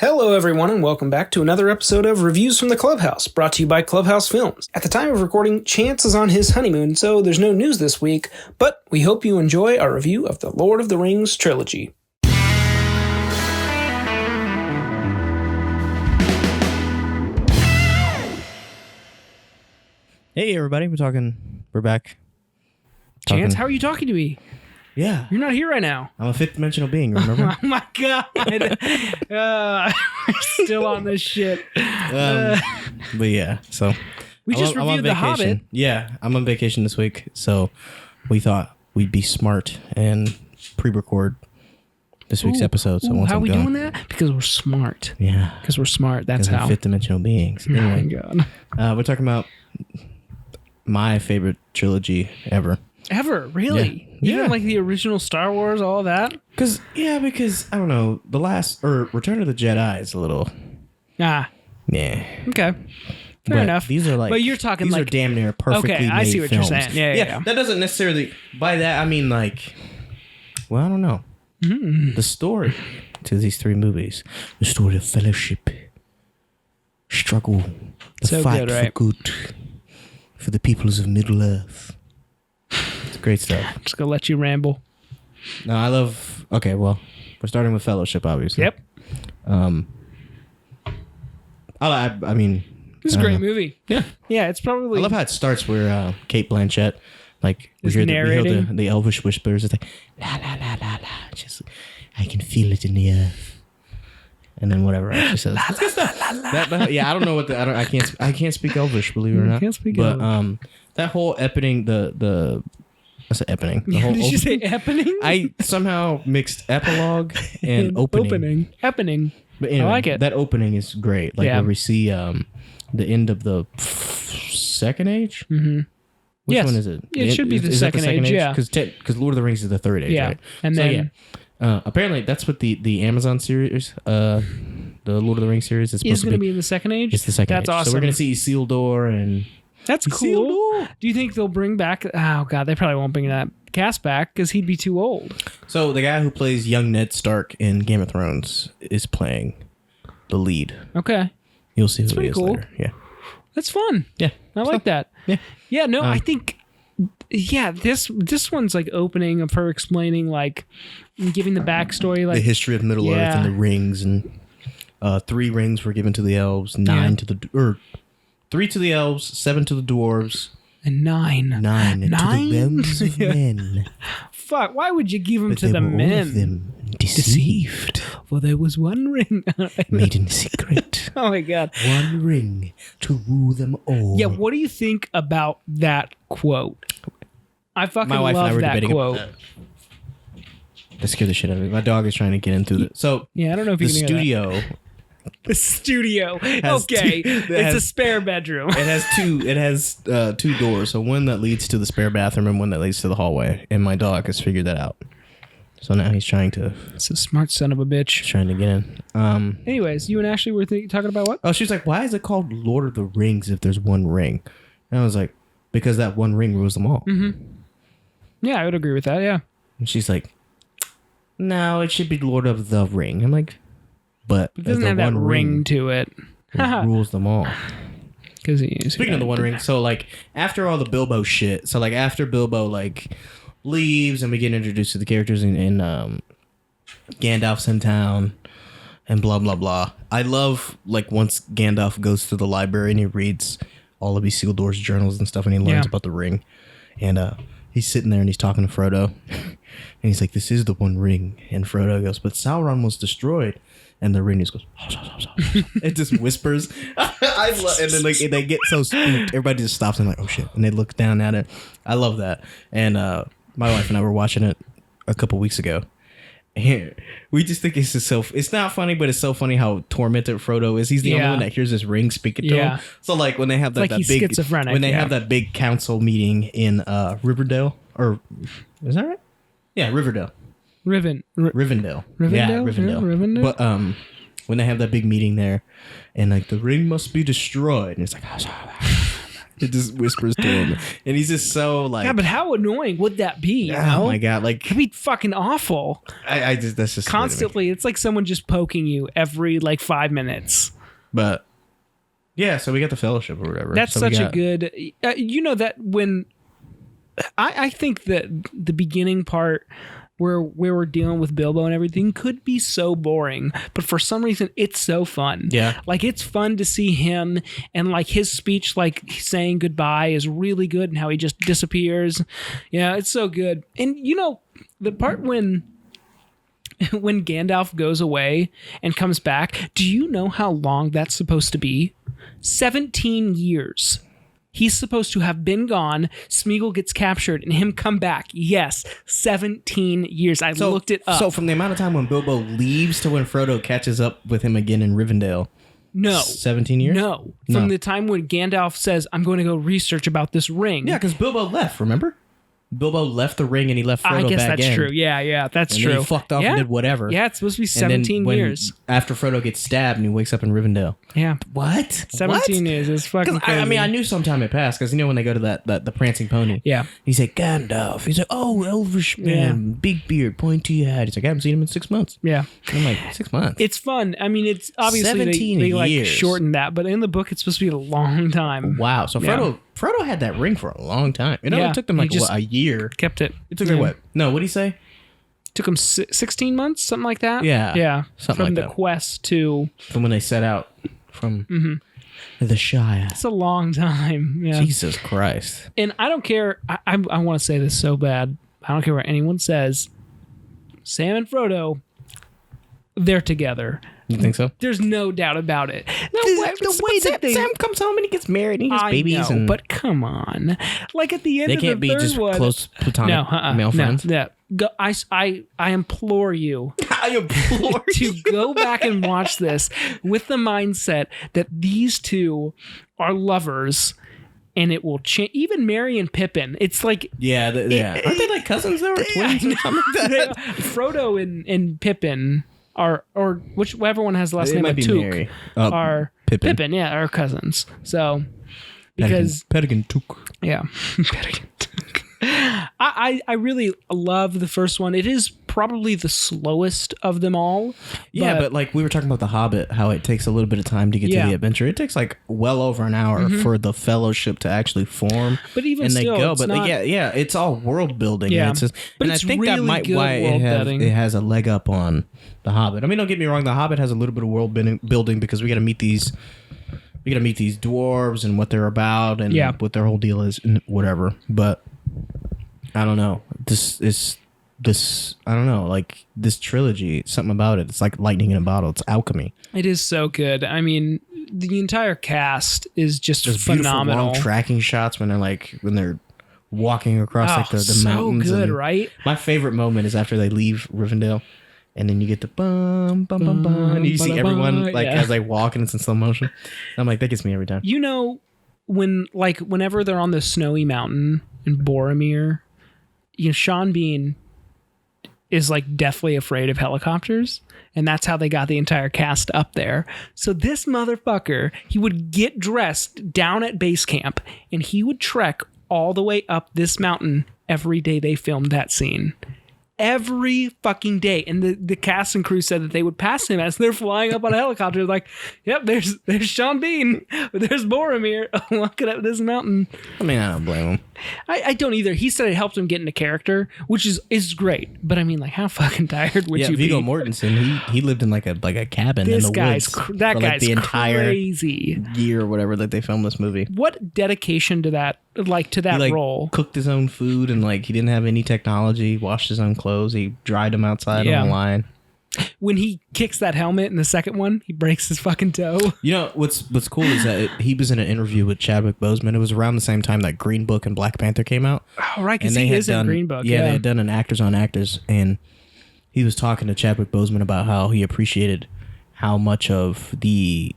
Hello everyone and welcome back to another episode of Reviews from the Clubhouse, brought to you by Clubhouse Films. At the time of recording, Chance is on his honeymoon, so there's no news this week, but we hope you enjoy our review of the Lord of the Rings trilogy. Hey everybody, we're back. Chance, how are you talking to me? Yeah. You're not here right now. I'm a fifth dimensional being, remember? Oh my god. We're still on this shit. But yeah, so. We just reviewed The Hobbit. Yeah, I'm on vacation this week, so we thought we'd be smart and pre-record this week's episode. So once how are I'm we gone, doing that? Because we're smart. Yeah. Because we're smart, that's how. We're fifth dimensional beings. Oh Anyway, my god. we're talking about my favorite trilogy ever. Ever? Really? Yeah. Even like the original Star Wars, all that? Because, I don't know, Return of the Jedi is a little... Yeah. Fair Okay. Fair enough. These are but you're talking these like... are damn near perfectly okay, I made see what films. you're saying. Yeah. That doesn't necessarily... By that, I mean like... Well, I don't know. The story to these three movies. The story of fellowship. Struggle. The So fight good, right? for good. For the peoples of Middle-earth. It's great stuff. I'm just going to let you ramble. No, I love... Okay, well, we're starting with Fellowship, obviously. Yep. I mean... It's a great movie. Yeah. Yeah, it's probably... I love how it starts where Kate Blanchett, like, we Is hear narrating. the elvish whispers. It's like, la, la, la, la, la. Just, I can feel it in the earth. And then whatever else she says. Yeah, I don't know what I can't speak Elvish, believe it or not. You can't speak Elvish. That whole epping, what's an epping? The whole Did you say epping? I somehow mixed epilogue and opening. Epping. But anyway, I like it. That opening is great. Like where we see the end of the second age. Mm-hmm. Which one is it? It should be the second age, yeah. Because Lord of the Rings is the third age, right? And then... apparently, that's what the Amazon series, the Lord of the Rings series, is supposed going to be in the second age? It's the second age. That's awesome. So we're going to see Isildur and... That's cool. Do you think they'll bring back... Oh, God, they probably won't bring that cast back because he'd be too old. So the guy who plays young Ned Stark in Game of Thrones is playing the lead. Okay. You'll see who he is later. Yeah. That's fun. Yeah. I like that. Yeah. Yeah, no, I think... Yeah, this one's like opening of her explaining, like, giving the backstory, like... The history of Middle-earth and the rings, and 3 rings were given to the elves, 9 to the... 3 to the elves, 7 to the dwarves. And 9. 9 to the realms of men. Fuck, why would you give them to the men? All of them deceived. For there was one ring. Made in secret. Oh my god. One ring to rule them all. Yeah, what do you think about that quote? I fucking love that quote. That scared the shit out of me. My dog is trying to get into it. So yeah, I don't know if you can hear that. The studio. Okay. It's a spare bedroom. It has two doors. So one that leads to the spare bathroom and one that leads to the hallway. And my dog has figured that out. So now he's trying to... It's a smart son of a bitch. Trying to get in. Anyways, you and Ashley were talking about what? Oh, she's like, why is it called Lord of the Rings if there's one ring? And I was like, because that one ring rules them all. Mm-hmm. Yeah, I would agree with that, yeah. And she's like, no, it should be Lord of the Ring. I'm like... But it doesn't have that ring to it. Rules them all. Speaking of the One Ring, so like after all the Bilbo shit, so like after Bilbo like leaves and we get introduced to the characters in Gandalf's in town and blah blah blah. I love like once Gandalf goes to the library and he reads all of Isildur's journals and stuff and he learns about the ring, and he's sitting there and he's talking to Frodo and he's like, "This is the One Ring," and Frodo goes, "But Sauron was destroyed." And the ring just goes, it just whispers. I love, and then like they get so spooked, everybody just stops and like, oh shit, and they look down at it. I love that. And my wife and I were watching it a couple weeks ago. And we just think it's just so. It's not funny, but it's so funny how tormented Frodo is. He's the only one that hears this ring speaking to him. So like when they have that big schizophrenic, when they have that big council meeting in Riverdale, or is that right? Yeah, Riverdale. Rivendell. Yeah, Rivendell. But when they have that big meeting there, and like the ring must be destroyed, and it's like, It just whispers to him, and he's just so like. Yeah, but how annoying would that be? You know? Oh my god! Like it'd be fucking awful. I just that's just Constantly. It's like someone just poking you every like 5 minutes. But yeah, so we got the Fellowship or whatever. That's so such a good. You know that when I think that the beginning part where we're dealing with Bilbo and everything could be so boring, but for some reason it's so fun. Yeah. Like it's fun to see him, and like his speech, like saying goodbye, is really good, and how he just disappears. Yeah, it's so good. And you know, the part when Gandalf goes away and comes back, do you know how long that's supposed to be? 17 years. He's supposed to have been gone. Smeagol gets captured and him come back. Yes, 17 years. I looked it up. So from the amount of time when Bilbo leaves to when Frodo catches up with him again in Rivendell. No. 17 years? No. From the time when Gandalf says, I'm going to go research about this ring. Yeah, because Bilbo left, remember? Bilbo left the ring and he left Frodo back in. I guess that's true. Yeah, that's and true. Then he fucked off and did whatever. Yeah, it's supposed to be 17 years. After Frodo gets stabbed and he wakes up in Rivendell. Yeah. What? 17 years. It's fucking crazy. I mean, I knew sometime it passed because you know when they go to the prancing pony. Yeah. He's like, Gandalf. He's like, oh, elvish man, big beard, pointy head. He's like, I haven't seen him in 6 months. Yeah. And I'm like, 6 months? It's fun. I mean, it's obviously 17 they like years. shortened that, but in the book it's supposed to be a long time. Wow. So Frodo had that ring for a long time. It only took them like a year. Kept it. It took like what? No, what'd he say? Took him 16 months, something like that. Yeah. Yeah. Something from like the that. quest to From when they set out from the Shire. it's a long time. Yeah. Jesus Christ. And I don't care. I want to say this so bad. I don't care what anyone says. Sam and Frodo, they're together. You think so? There's no doubt about it. The way that Sam comes home and he gets married and he has babies. Know, but come on. Like at the end they of can't the be third just one, close platonic male friends. No. I implore you I implore to go back and watch this with the mindset that these two are lovers. And it will change. Even Merry and Pippin. It's like yeah. Aren't they like cousins though, or twins or something like that? Frodo and Pippin are, or whichever one has the last It name might of be Took Merry. are Pippin. yeah, are cousins. So because Pettigan Took. yeah, I really love the first one. It is probably the slowest of them all. Yeah, but like we were talking about The Hobbit, how it takes a little bit of time to get to the adventure. It takes like well over an hour for the Fellowship to actually form. But even and still, they go. it's but not, it's all world building. Yeah, and it's just, but and it's I think really that might good why world building. it has a leg up on The Hobbit. I mean, don't get me wrong. The Hobbit has a little bit of world building because we got to meet these. We got to meet these dwarves and what they're about and what their whole deal is and whatever. But I don't know. I don't know, like this trilogy, something about it. It's like lightning in a bottle. It's alchemy. It is so good. I mean, the entire cast is just phenomenal. Long tracking shots when they're walking across like the mountains. So good, and right? My favorite moment is after they leave Rivendell, and then you get the bum bum bum bum, and you see everyone like as they walk, and it's in slow motion. I'm like, that gets me every time. You know, whenever they're on the snowy mountain in Boromir, you know, Sean Bean is like deathly afraid of helicopters, and that's how they got the entire cast up there. So this motherfucker, he would get dressed down at base camp and he would trek all the way up this mountain every day they filmed that scene. Every fucking day. And the cast and crew said that they would pass him as they're flying up on a helicopter. Like, yep, there's Sean Bean. There's Boromir walking up this mountain. I mean, I don't blame him. I don't either. He said it helped him get into character, which is great. But I mean, like, how fucking tired would you be? Viggo Mortensen, he lived in like a cabin in the woods. That guy's the entire crazy year or whatever that they filmed this movie. What dedication to that, role? Cooked his own food and like he didn't have any technology. Washed his own clothes. He dried them outside on the line. When he kicks that helmet in the second one, he breaks his fucking toe. You know what's cool is that he was in an interview with Chadwick Boseman. It was around the same time that Green Book and Black Panther came out. Oh, right, because he is in Green Book. Yeah, they had done an Actors on Actors, and he was talking to Chadwick Boseman about how he appreciated how much of the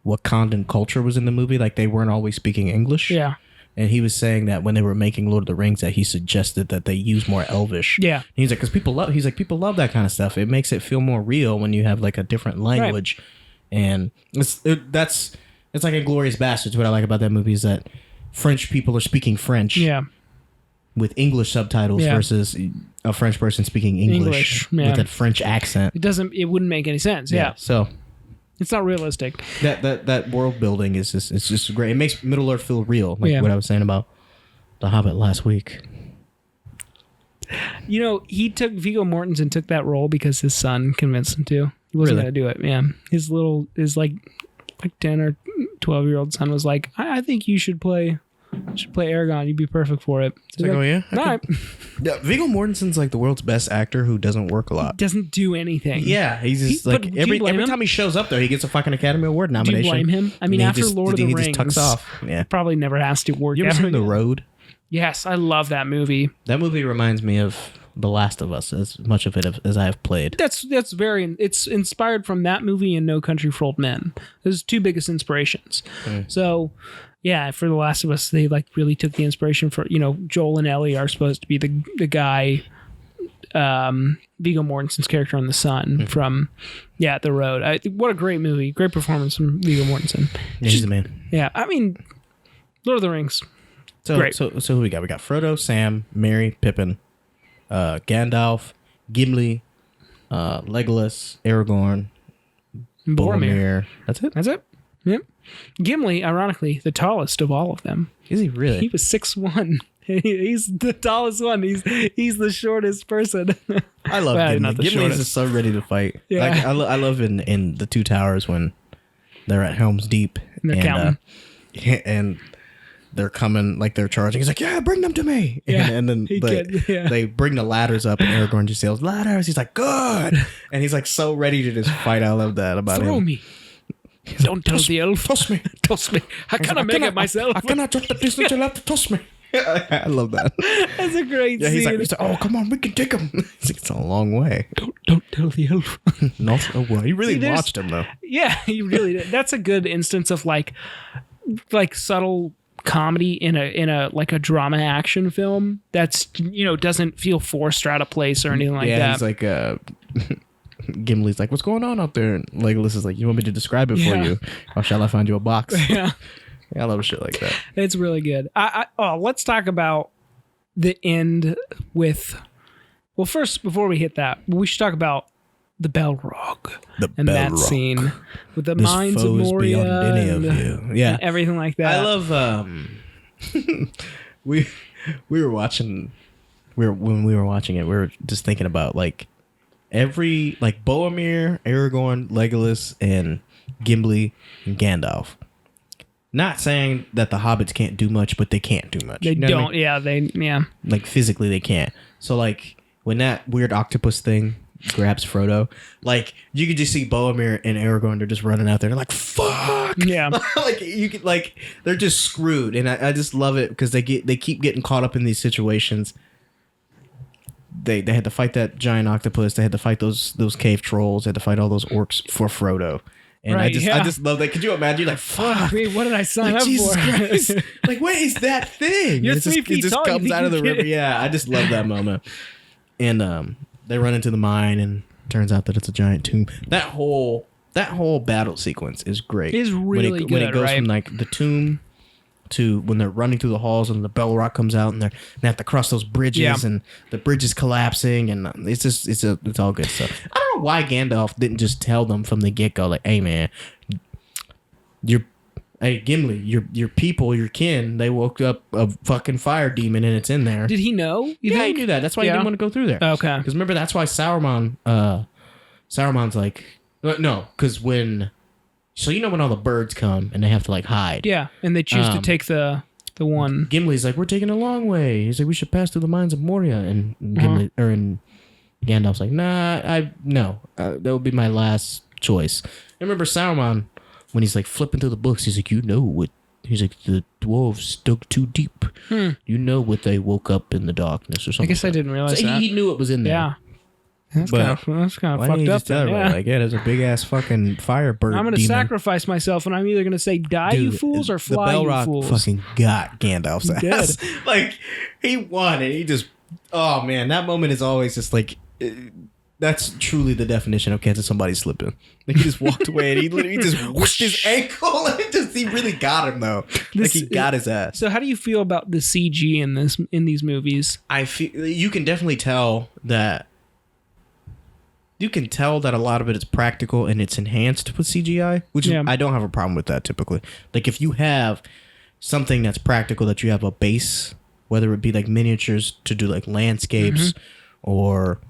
Wakandan culture was in the movie. Like they weren't always speaking English. Yeah. And he was saying that when they were making Lord of the Rings, that he suggested that they use more Elvish. Yeah. And he's like, because people love that kind of stuff. It makes it feel more real when you have like a different language. Right. And it's like Inglourious Bastards. What I like about that movie is that French people are speaking French. Yeah. With English subtitles versus a French person speaking English with a French accent. It wouldn't make any sense. Yeah. So it's not realistic. That world building is just great. It makes Middle Earth feel real, like what I was saying about The Hobbit last week. He took Viggo Mortensen took that role because his son convinced him to. He wasn't going to do it. Yeah. His 10 or 12-year-old son was like, I think you should play Aragorn. You'd be perfect for it. So oh yeah? All right. Yeah, Viggo Mortensen's like the world's best actor who doesn't work a lot. He doesn't do anything. Yeah, he's just like every time he shows up there, he gets a fucking Academy Award nomination. Do you blame him? I mean, after Lord of the Rings, he just tucks off. Yeah, probably never has to work. You ever seen The Road? Yes, I love that movie. That movie reminds me of The Last of Us as much of it as I have played. It's inspired from that movie and No Country for Old Men. Those two biggest inspirations. So, yeah, for The Last of Us, they really took the inspiration for, Joel and Ellie are supposed to be the guy, Viggo Mortensen's character on the son from, The Road. What a great movie. Great performance from Viggo Mortensen. Yeah, he's the man. Yeah, I mean, Lord of the Rings. So who we got? We got Frodo, Sam, Merry, Pippin, Gandalf, Gimli, Legolas, Aragorn, Boromir. That's it? Yep. Gimli, ironically, the tallest of all of them. Is he really? He was 6'1". He's the tallest one. He's the shortest person. I love Gimli. Gimli is so ready to fight. Yeah. I love in the Two Towers when they're at Helm's Deep and they're counting. And they're coming, they're charging. He's like, yeah, bring them to me. Yeah, and then they bring the ladders up, and Aragorn just yells, ladders. He's like, good. And he's so ready to just fight. I love that about him. Throw me. Don't tell the elf. Toss me. Toss me. I cannot make it myself. I cannot drop the distance. You'll have to toss me. I love that. That's a great scene. He's like, oh, come on, we can take him. It's a long way. Don't tell the elf. Not a word. He really watched him, though. Yeah, he really did. That's a good instance of subtle comedy in a drama action film that's doesn't feel forced or out of place or anything like that. Yeah, he's like Gimli's like, what's going on out there? And Legolas is like, you want me to describe it for you, or shall I find you a box? Yeah, I love shit like that. It's really good. Let's talk about the end with. Well, first, before we hit that, we should talk about the Balrog that scene with the mines of Moria and everything like that. I love. We were watching. When we were watching it, we were just thinking about every Boromir, Aragorn, Legolas, and Gimli and Gandalf. Not saying that the hobbits can't do much, but they can't do much. They don't. I mean? Yeah. Physically, they can't. So when that weird octopus thing grabs Frodo, you could just see Boromir and Aragorn. They're just running out there. They're like, "Fuck!" Yeah. You could they're just screwed, and I just love it because they keep getting caught up in these situations. They had to fight that giant octopus. They had to fight those cave trolls. They had to fight all those orcs for Frodo. And I just love that. Could you imagine? Fuck. Wait, what did I sign up Jesus for? Christ. What is that thing? You're 3 feet tall. It just comes out of the river. Yeah, I just love that moment. And they run into the mine, and turns out that it's a giant tomb. That whole battle sequence is great. It's really good, when it goes right? from the tomb to when they're running through the halls and the Balrog comes out and they have to cross those bridges and the bridge is collapsing and it's all good stuff. I don't know why Gandalf didn't just tell them from the get-go hey man, Gimli, your people, your kin, they woke up a fucking fire demon and it's in there. Did he know? He knew that. That's why he didn't want to go through there. Okay. Because remember, that's why Sauron's no, because when all the birds come and they have to hide. Yeah, and they choose to take the one. Gimli's like, we're taking a long way. He's like, we should pass through the mines of Moria, and Gimli and Gandalf's like, nah, that would be my last choice. I remember Sauron when he's flipping through the books. He's like, he's like, the dwarves dug too deep. You know what they woke up in the darkness or something. I guess I didn't realize that. He knew it was in there. Yeah. That's kind of fucked up. There's a big ass fucking fire bird. I'm going to sacrifice myself, and I'm either going to say die, you fools, or fly, you fools. The Balrog fucking got Gandalf's ass. He won, and he just. Oh man, that moment is always just that's truly the definition of catching somebody slipping. Like he just walked away and he literally just whooshed his ankle and he really got him though. Like he got his ass. So how do you feel about the CG in these movies? I feel you can definitely tell that. You can tell that a lot of it is practical and it's enhanced with CGI, which I don't have a problem with that typically. Like if you have something that's practical, that you have a base, whether it be like miniatures to do like landscapes or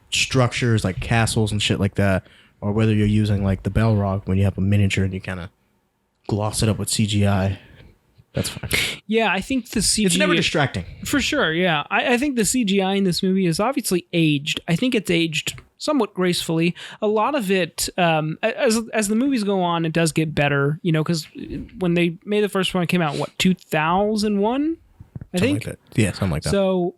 structures like castles and shit like that, or whether you're using like the Balrog when you have a miniature and you kind of gloss it up with CGI, that's fine. Yeah, I think the CGI... It's never distracting. For sure, yeah. I think the CGI in this movie is obviously aged. I think it's aged somewhat gracefully. A lot of it, as the movies go on, it does get better, because when they made the first one, it came out, 2001? I think? Like that. Yeah, something like that. So...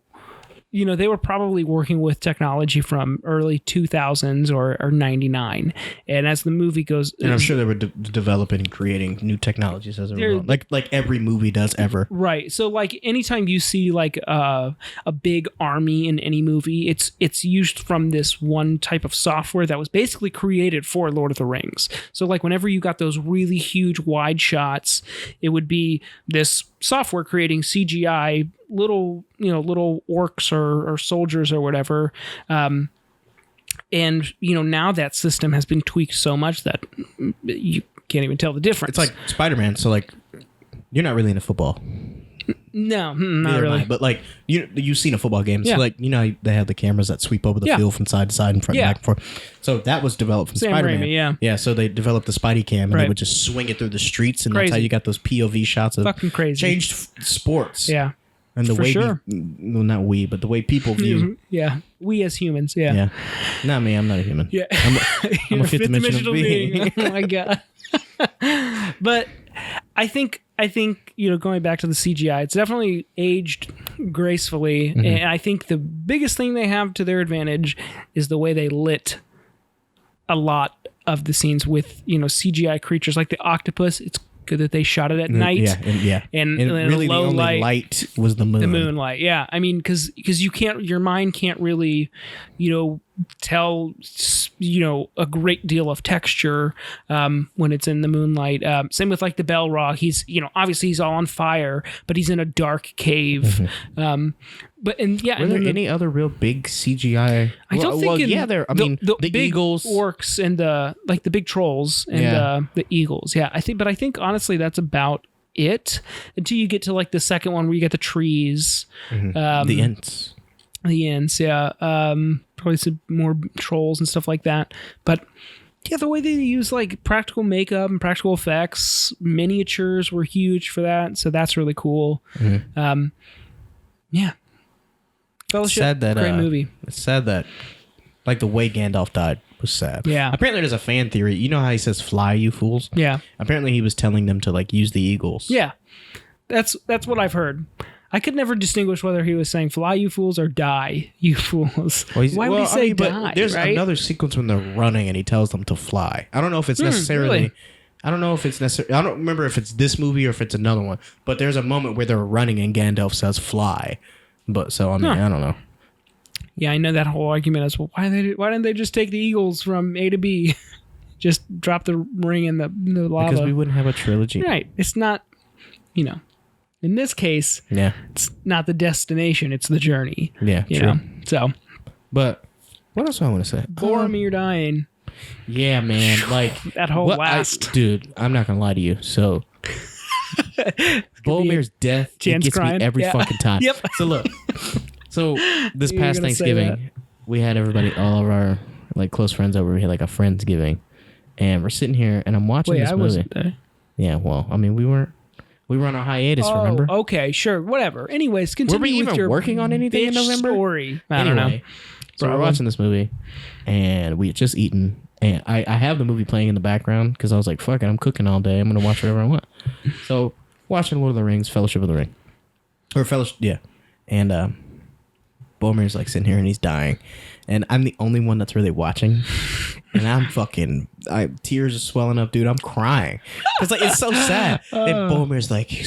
they were probably working with technology from early 2000s or 99. And as the movie goes... And I'm sure they were developing and creating new technologies as it went on. Like every movie does ever. Right. So like anytime you see like a big army in any movie, it's used from this one type of software that was basically created for Lord of the Rings. So like whenever you got those really huge wide shots, it would be this software creating CGI little orcs or soldiers or whatever, and now that system has been tweaked so much that you can't even tell the difference. It's like Spider-Man, so like you're not really into football. No, not really. But like you've seen a football game, so like how they have the cameras that sweep over the field from side to side and front and back and forth. So that was developed from Spider-Man. Raimi, yeah. So they developed the Spidey cam and they would just swing it through the streets, and that's how you got those POV shots of fucking crazy. Changed sports. Yeah. And the way not we, but the way people view. Yeah. We as humans. Yeah. Yeah. Not me. I'm not a human. Yeah. I'm a fifth dimensional being. Oh my God. But I think going back to the CGI, it's definitely aged gracefully, and I think the biggest thing they have to their advantage is the way they lit a lot of the scenes with CGI creatures like the octopus. It's good that they shot it at night. And really low the only light was the moon. The moonlight, yeah. I mean, because your mind can't really tell a great deal of texture when it's in the moonlight. Same with like the Balrog. He's obviously he's all on fire, but he's in a dark cave. Were there any other real big CGI? I don't think. The big eagles, orcs, and the big trolls and the eagles. Yeah, I think honestly that's about it until you get to like the second one where you get the trees, the Ents. The Ents, yeah. Probably some more trolls and stuff like that. But yeah, the way they use like practical makeup and practical effects, miniatures were huge for that. So that's really cool. Yeah. Fellowship, great movie. It's sad that like the way Gandalf died was sad. Yeah. Apparently there's a fan theory. You know how he says fly, you fools? Yeah. Apparently he was telling them to like use the eagles. Yeah. That's what I've heard. I could never distinguish whether he was saying "fly, you fools" or "die, you fools." Why would he say "die"? There's right? another sequence when they're running and he tells them to fly. I don't know if it's necessarily. Really? I don't know if it's necessary. I don't remember if it's this movie or if it's another one. But there's a moment where they're running and Gandalf says "fly." But so I mean, I don't know. Yeah, I know that whole argument as well. Why didn't they just take the eagles from A to B? Just drop the ring in the lava. Because we wouldn't have a trilogy. Right. It's not. In this case, it's not the destination, it's the journey. Yeah, true. So, but what else do I want to say? Boromir dying. Yeah, man. Like that whole last. Dude, I'm not going to lie to you. So, Boromir's death it gets me every fucking time. Yep. So, look. So, this past Thanksgiving, we had all of our like close friends over. We had like a Friendsgiving. And we're sitting here and I'm watching this movie. Wasn't there. Yeah, well, I mean, we were on a hiatus, remember? Okay, sure, whatever. Anyways, continue Were we with even your working on anything in November? Story. I don't know. So we're watching this movie, and we had just eaten, and I have the movie playing in the background because I was like, fuck it, I'm cooking all day. I'm going to watch whatever I want. So watching Lord of the Rings, Fellowship of the Ring. Or Fellowship, yeah. And Boromir's like sitting here, and he's dying. and I'm the only one that's really watching. And I'm tears are swelling up, dude. I'm crying. It's like, it's so sad. And Boromir's like, he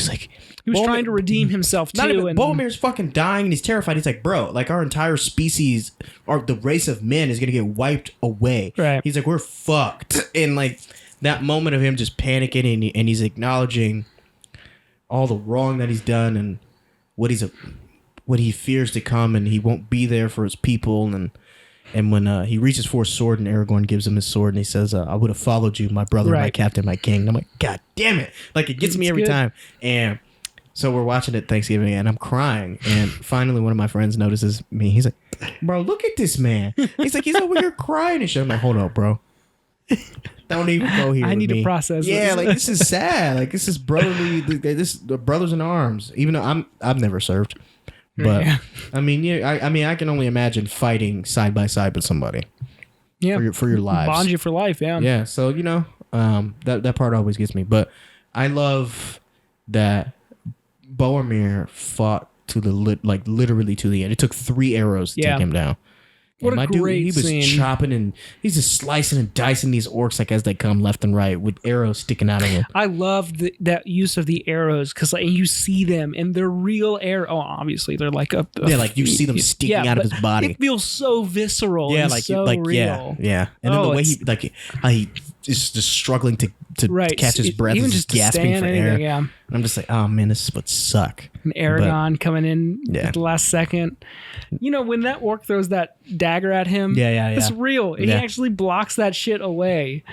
was trying to redeem himself too. Boromir's fucking dying and he's terrified. He's like, bro, like our entire species, or the race of men is going to get wiped away. Right. He's like, we're fucked. And like that moment of him just panicking and he's acknowledging all the wrong that he's done and what he fears to come, and he won't be there for his people. And when he reaches for his sword and Aragorn gives him his sword and he says, I would have followed you, my brother, my captain, my king. And I'm like, God damn it. Like, it gets me every time. And so we're watching it Thanksgiving and I'm crying. And finally one of my friends notices me. He's like, bro, look at this man. He's like, he's over here crying and shit. I'm like, hold up, bro. Don't even go here. I need to process this. Yeah, like, this is sad. Like, this is brotherly. This brothers in arms. Even though I've never served. But I mean, I can only imagine fighting side by side with somebody. Yeah, for your lives, bond you for life. Yeah, yeah. So that part always gets me. But I love that Boromir fought to literally to the end. It took 3 arrows to take him down. What a great scene. He was chopping and he's just slicing and dicing these orcs like as they come left and right with arrows sticking out of them. I love that use of the arrows because like you see them and they're real arrows. Oh, obviously they're like like you see them sticking out of his body. It feels so visceral. Yeah, and so real. Yeah. And then the way he is just struggling to catch his breath, even just gasping for air. Yeah. And I'm just like, oh man, this would suck. And Aragorn coming in at the last second. You know, when that orc throws that dagger at him, it's real. He actually blocks that shit away.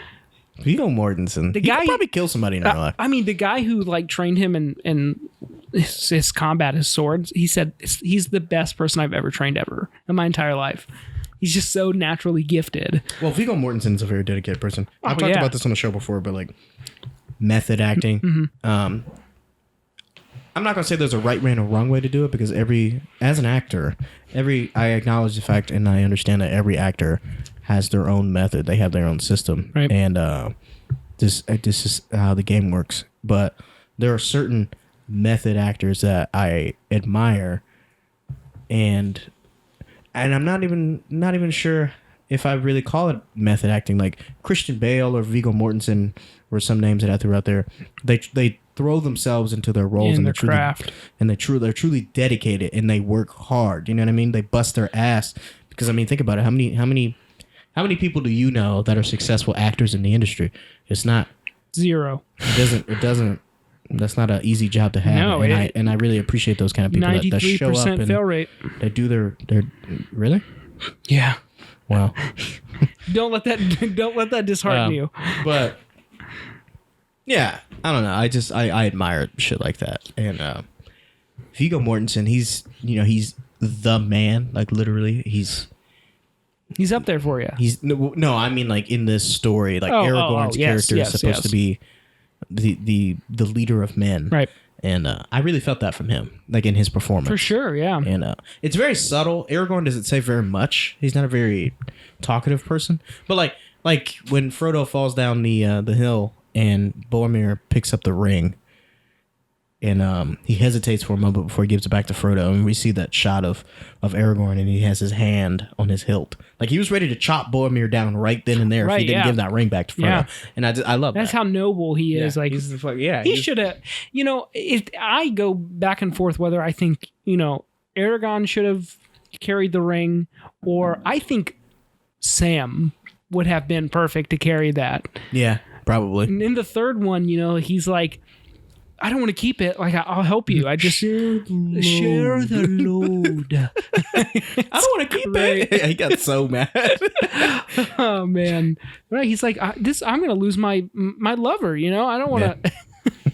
Viggo Mortensen, he could probably kill somebody in real life. I mean, the guy who like trained him in his combat, his swords, he said he's the best person I've ever trained ever in my entire life. He's just so naturally gifted. Well, Viggo Mortensen is a very dedicated person. I've talked about this on the show before, but like method acting. Mm-hmm. I'm not gonna say there's a right way and a wrong way to do it because as an actor, I acknowledge the fact and I understand that every actor has their own method. They have their own system, right? And this is how the game works. But there are certain method actors that I admire, and I'm not even sure if I really call it method acting. Like Christian Bale or Viggo Mortensen were some names that I threw out there. They throw themselves into their roles and their craft, and they're truly dedicated and they work hard. You know what I mean? They bust their ass because I mean, think about it. How many people do you know that are successful actors in the industry? It's not 0. It doesn't. That's not an easy job to have. No, and I really appreciate those kind of people that show up and fail rate. They do their really. Yeah. Wow. Don't let that dishearten you. But yeah, I don't know. I admire shit like that. And Viggo Mortensen, he's the man. Like literally, he's up there for you. He's no, I mean like in this story, like Aragorn's character is supposed to be the leader of men, right? And I really felt that from him, like in his performance, for sure. Yeah, and it's very subtle. Aragorn doesn't say very much. He's not a very talkative person, but like when Frodo falls down the hill and Boromir picks up the ring. And he hesitates for a moment before he gives it back to Frodo. And we see that shot of Aragorn, and he has his hand on his hilt. Like, he was ready to chop Boromir down right then and there if he didn't give that ring back to Frodo. Yeah. And I love that. That's how noble he is. Like, he's he should have... I go back and forth whether I think, Aragorn should have carried the ring, or I think Sam would have been perfect to carry that. Yeah, probably. And in the third one, he's like... I don't want to keep it. Like, I'll help you. I just share the load. I don't want to keep it. He got so mad. Oh man! Right? He's like, I'm going to lose my lover. I don't want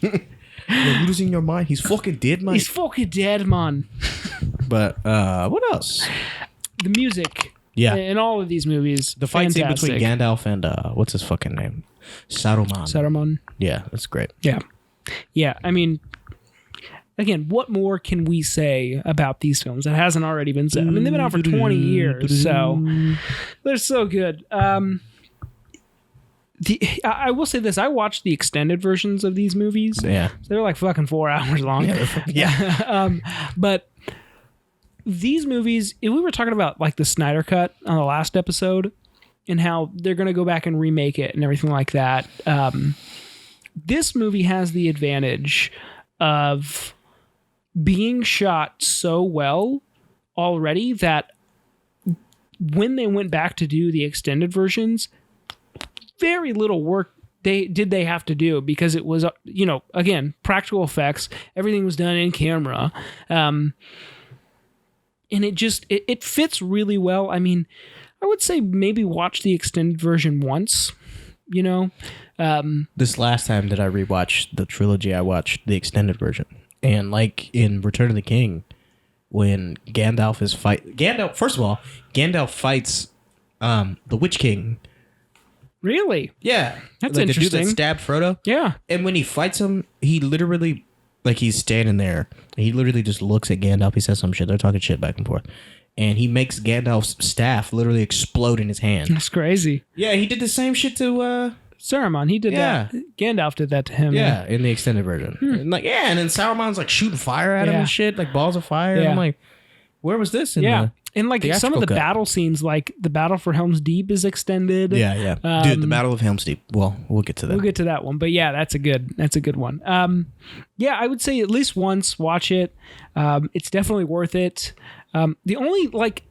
to. You're losing your mind. He's fucking dead, man. He's fucking dead, man. But what else? The music. Yeah. In all of these movies, the fight scene between Gandalf and what's his fucking name? Saruman. Yeah, that's great. Yeah. Yeah, I mean, again, what more can we say about these films that hasn't already been said? I mean, they've been out for 20 years, so they're so good. I will say this. I watched the extended versions of these movies. Yeah. So they're like fucking 4 hours long. Yeah. But these movies, we were talking about like the Snyder Cut on the last episode and how they're going to go back and remake it and everything like that. This movie has the advantage of being shot so well already that when they went back to do the extended versions, very little work they have to do, because it was, again, practical effects. Everything was done in camera. And it fits really well. I mean, I would say maybe watch the extended version once, This last time that I rewatched the trilogy, I watched the extended version. And like in Return of the King, when Gandalf first of all, Gandalf fights the Witch King. Really? Yeah. That's like interesting. The dude that stabbed Frodo. Yeah. And when he fights him, he literally, like, he's standing there. He literally just looks at Gandalf. He says some shit. They're talking shit back and forth. And he makes Gandalf's staff literally explode in his hand. That's crazy. Yeah, he did the same shit to... Saruman, he did that. Gandalf did that to him. Yeah, in the extended version. And and then Saruman's like shooting fire at him and shit, like balls of fire. Yeah. And I'm like, where was this? In And like some of the battle scenes, like the battle for Helm's Deep is extended. Yeah. Dude, the Battle of Helm's Deep. Well, we'll get to that. We'll get to that one. But yeah, that's a good one. I would say at least once watch it. It's definitely worth it. The only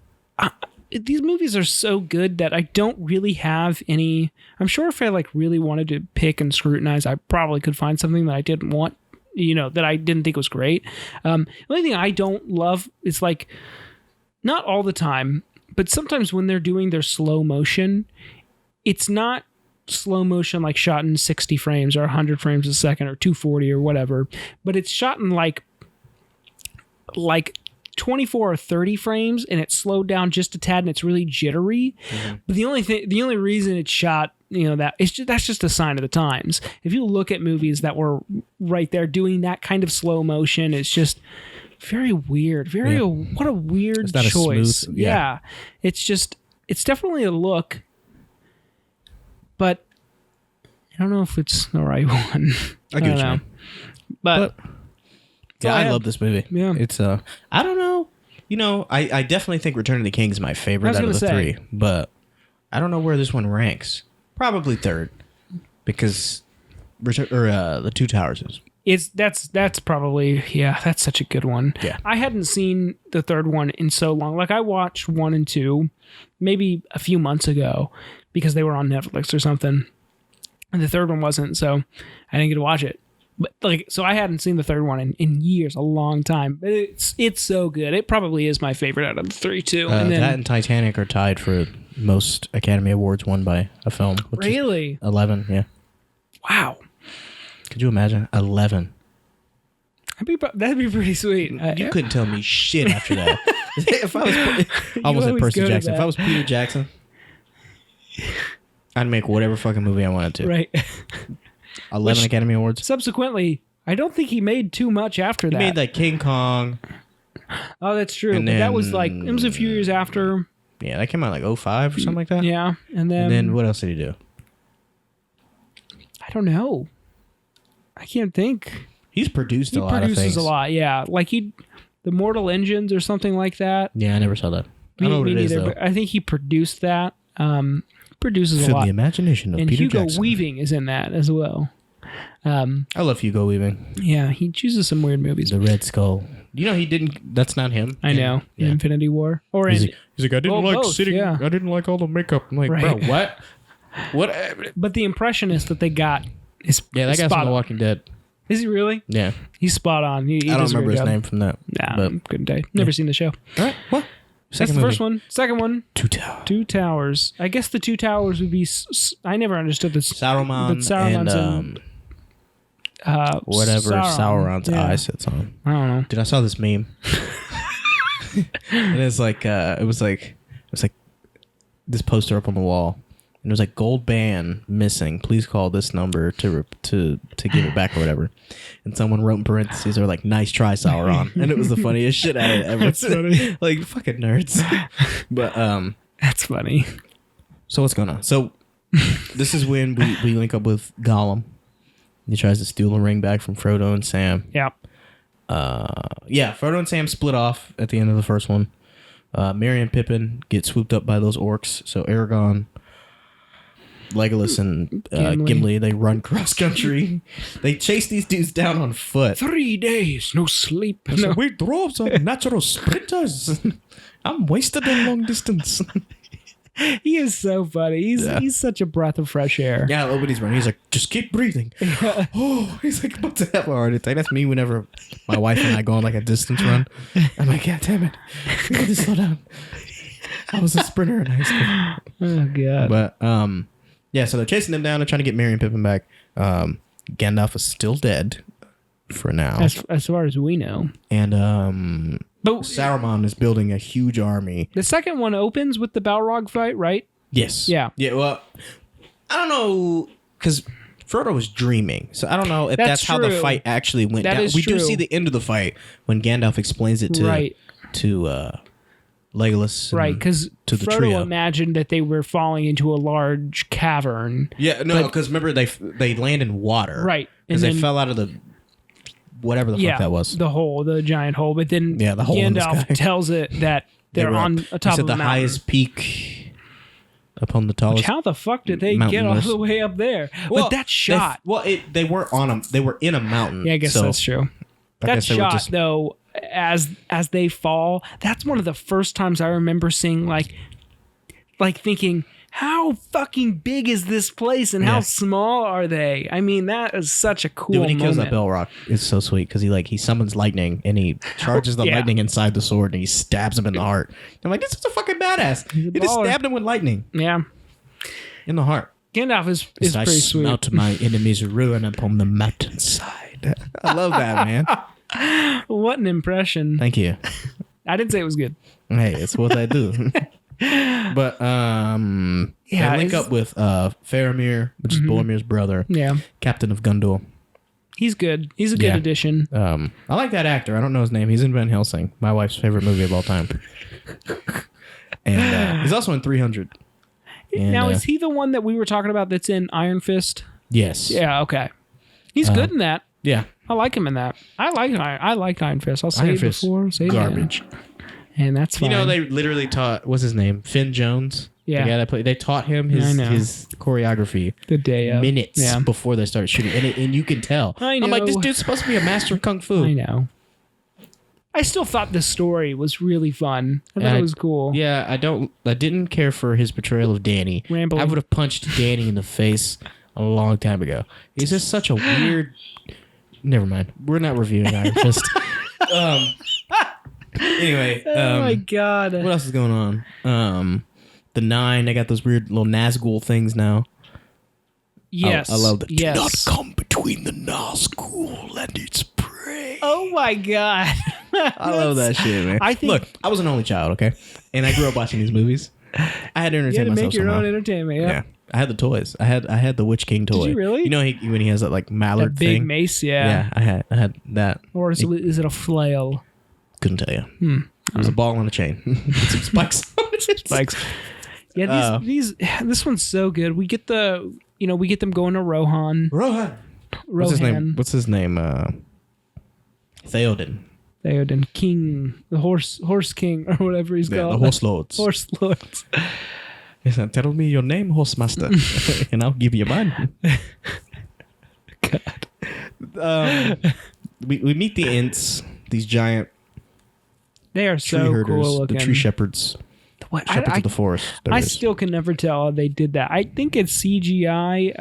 these movies are so good that I don't really have any. I'm sure if I really wanted to pick and scrutinize, I probably could find something that I didn't want, that I didn't think was great. The only thing I don't love is not all the time, but sometimes when they're doing their slow motion, it's not slow motion like shot in 60 frames or 100 frames a second or 240 or whatever, but it's shot in like 24 or 30 frames, and it's slowed down just a tad, and it's really jittery. Mm-hmm. But the only reason it's shot, that's just a sign of the times. If you look at movies that were right there doing that kind of slow motion, it's just very weird. What a weird choice. It's definitely a look, but I don't know if it's the right one. I get you. But yeah, I love this movie. Yeah. It's I don't know. I definitely think Return of the King is my favorite out of the three, but I don't know where this one ranks. Probably third, because the Two Towers is. That's probably, that's such a good one. Yeah. I hadn't seen the third one in so long. Like, I watched 1 and 2 maybe a few months ago because they were on Netflix or something, and the third one wasn't, so I didn't get to watch it. But so I hadn't seen the third one in years, a long time. But it's so good. It probably is my favorite out of the three too. And then, that and Titanic are tied for most Academy Awards won by a film. Really? 11, yeah. Wow. Could you imagine 11? That'd be pretty sweet. You couldn't tell me shit after that. If I was, almost said Percy Jackson. If I was Peter Jackson, I'd make whatever fucking movie I wanted to. Right. 11 Academy Awards. Subsequently, I don't think he made too much after that. He made King Kong. Oh, that's true. But that was it was a few years after. Yeah, that came out like 05 or something like that. Yeah. And then what else did he do? I don't know. I can't think. He's produced a lot of things. He produces a lot, yeah. Like the Mortal Engines or something like that. Yeah, I never saw that. I don't know what it is, though. But I think he produced that. Produces a lot. The imagination of and Peter Hugo Jackson. Weaving is in that as well. I love Hugo Weaving. Yeah, he chooses some weird movies. The Red Skull. He didn't. That's not him. I know. Yeah. Infinity War. Or he's like, I didn't like both, sitting. Yeah. I didn't like all the makeup. I'm like, bro, what? What? But the impressionist that they got is that guy's from The Walking Dead. Is he really? Yeah. He's spot on. He I don't remember his name from that. Nah, but couldn't tell you. Never seen the show. All right. What? That's the first one. Second one. Two Towers. I guess the Two Towers would be. I never understood this. Saruman's and whatever Sauron's eye sits on. I don't know. Dude, I saw this meme. And it's like it was like this poster up on the wall. And it was like, gold band missing. Please call this number to give it back or whatever. And someone wrote in parentheses, or like, nice try, Sauron. And it was the funniest shit I had ever. That's funny. Like, fucking nerds. But that's funny. So what's going on? So this is when we link up with Gollum. He tries to steal the ring back from Frodo and Sam. Yeah. Frodo and Sam split off at the end of the first one. Merry and Pippin get swooped up by those orcs. So Aragorn, Legolas, and Gimli, they run cross country. They chase these dudes down on foot. 3 days, no sleep. No. We dwarves are natural sprinters. I'm wasted on long distance. He is so funny. He's such a breath of fresh air. Yeah, nobody's running. He's like, just keep breathing. Oh, he's like about to have a heart attack. That's me whenever my wife and I go on like a distance run. I'm like, God damn it. You need to slow down. I was a sprinter in high school. Oh, God. But, so they're chasing them down. They're trying to get Merry and Pippin back. Gandalf is still dead for now. As far as we know. And but Saruman is building a huge army. The second one opens with the Balrog fight, right? Yes. Yeah. Yeah, well, I don't know, because Frodo was dreaming, so I don't know if that's how the fight actually went down. We do see the end of the fight when Gandalf explains it to Legolas, right? Because Frodo imagined that they were falling into a large cavern. Yeah, no, because remember they land in water, right? Because they fell out of the whatever the fuck that was, the giant hole. But then the hole Gandalf tells it that they're on top of the mountain. Highest peak upon the tallest. How the fuck did they get all the way up there? Well, but that shot. They weren't on them. They were in a mountain. Yeah, I guess that's true. That shot, though, as they fall, that's one of the first times I remember seeing like thinking, how fucking big is this place and how small are they? I mean, that is such a cool moment. When he kills that Balrog, it's so sweet because he summons lightning and he charges the lightning inside the sword and he stabs him in the heart. I'm like, this is a fucking badass. He just stabbed him with lightning. Yeah. In the heart. Gandalf is pretty sweet. I smelt my enemy's ruin upon the mountainside. I love that, man. What an impression. Thank you. I didn't say it was good. Hey, it's what I do. But they link up with Faramir, which is Boromir's brother. Yeah, Captain of Gondor. He's good. He's a good addition. I like that actor. I don't know his name. He's in Van Helsing, my wife's favorite movie of all time. And he's also in 300. And, now, is he the one that we were talking about that's in Iron Fist? Yes. Yeah. Okay. He's good in that. Yeah, I like him in that. I like Iron Fist. I'll say Iron it Fist, before. Say garbage. And that's fine. They literally taught, what's his name? Finn Jones. Yeah. The guy that played. They taught him his choreography the day of. Minutes before they started shooting. And you can tell. I know. I'm like, this dude's supposed to be a master of Kung Fu. I know. I still thought the story was really fun. I thought it was cool. Yeah, I didn't care for his portrayal of Danny. Rambling. I would have punched Danny in the face a long time ago. He's just such a weird... Never mind. We're not reviewing Iron Fist. Anyway. Oh my God. What else is going on? The 9, they got those weird little Nazgul things now. Yes. I love that. Do not come between the Nazgul and its prey. Oh my God. I love that shit, man. Look, I was an only child, okay? And I grew up watching these movies. I had to entertain myself. You had to make your somehow. own entertainment, yeah. I had the toys. I had the Witch King toy. Did you really? You know when he has that like mallard that big thing? mace, yeah. Yeah, I had that. Or is it a flail? Couldn't tell you. It was a ball on a chain. With some spikes. Spikes. Yeah, this one's so good. We get we get them going to Rohan. What's his name? Theoden. Theoden, King, the horse king, or whatever he's called. The horse lords. Horse lords. He said, "Tell me your name, horse master, and I'll give you mine." God. We meet the Ents, these giant. They are tree so herders, cool looking. the tree shepherds. Shepherds of the forest. I still can never tell how they did that. I think it's CGI,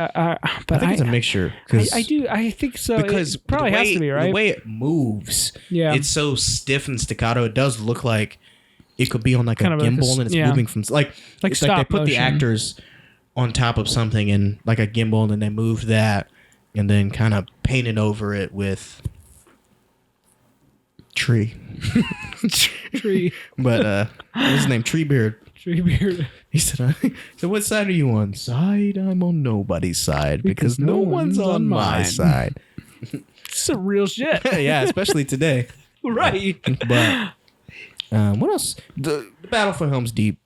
but I think it's a mixture. I think so. Because it probably has to be, right? The way it moves, yeah, it's so stiff and staccato. It does look like it could be on like kind a gimbal and it's moving from like it's like they put the actors on top of something and like a gimbal and then they moved that and then kind of painted over it with tree. But what's his name? Treebeard. He said, "So what side are you on?" "Side? I'm on nobody's side because no one's on my side." It's some real shit. Yeah, especially today. Right. But what else? The battle for Helm's Deep.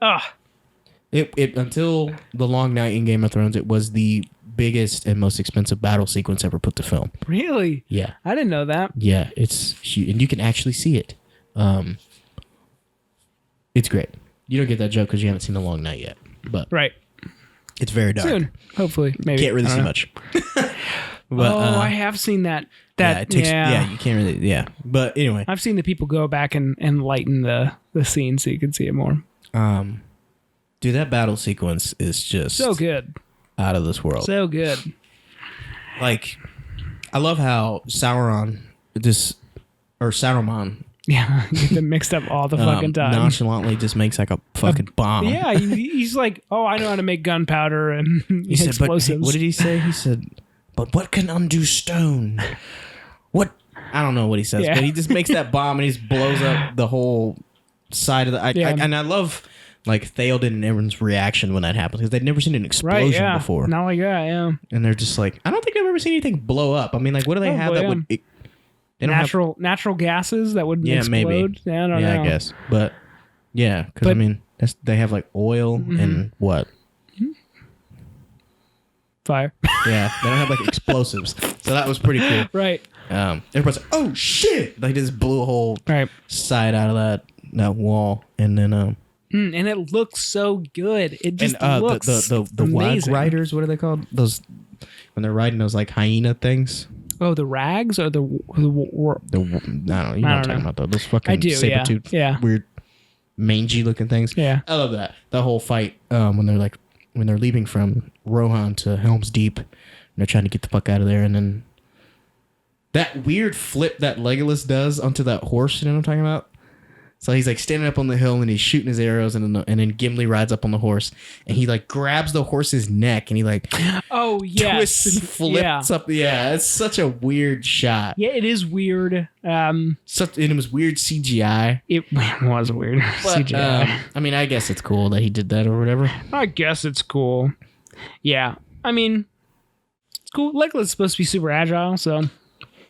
It until the long night in Game of Thrones, it was the biggest and most expensive battle sequence ever put to film. Really? Yeah. I didn't know that. Yeah, it's huge, and you can actually see it. It's great. You don't get that joke because you haven't seen The Long Night yet, but Right. it's very dark. Soon, hopefully, maybe. Can't really I see don't know. much. But, I have seen that. yeah, it takes. Yeah, you can't really. Yeah, but anyway, I've seen the people go back and lighten the scene so you can see it more. dude, that battle sequence is just So good. out of this world. So good. Like, I love how Saruman. Yeah, get them mixed up all the fucking time. Nonchalantly just makes like a fucking bomb. Yeah, he's like, oh, I know how to make gunpowder and He said, explosives. but what did he say? He said, but what can undo stone? What? I don't know what he says, Yeah. but he just makes that bomb and he just blows up the whole side of the... and I love like Theoden and everyone's reaction when that happens because they'd never seen an explosion before. Not like that, yeah. And they're just like, I don't think I've ever seen anything blow up. I mean, like, what do they have that would... They don't natural gases that would explode. Maybe. Yeah, I don't know. I guess. But yeah, because I mean, they have like oil and what? Fire. Yeah, they don't have like explosives. So that was pretty cool. Right. Everybody's like, oh shit! Like, just blew a whole side out of that wall, and then and it looks so good. It just looks the wag amazing. riders. What are they called? Those when they're riding those like hyena things. Oh, the rags or the I don't know. You know what I'm talking about though. Those fucking I do, saber-toothed, weird, mangy looking things. Yeah, I love that. That whole fight when they're leaving from Rohan to Helm's Deep, and they're trying to get the fuck out of there, and then that weird flip that Legolas does onto that horse. You know what I'm talking about? So he's like standing up on the hill and he's shooting his arrows, and then Gimli rides up on the horse and he like grabs the horse's neck and he like twists and flips up. Yeah, it's such a weird shot. Yeah, it is weird. And it was weird CGI. It was weird CGI. I mean, I guess it's cool that he did that or whatever. I guess it's cool. Yeah, I mean, it's cool. Legolas is supposed to be super agile, so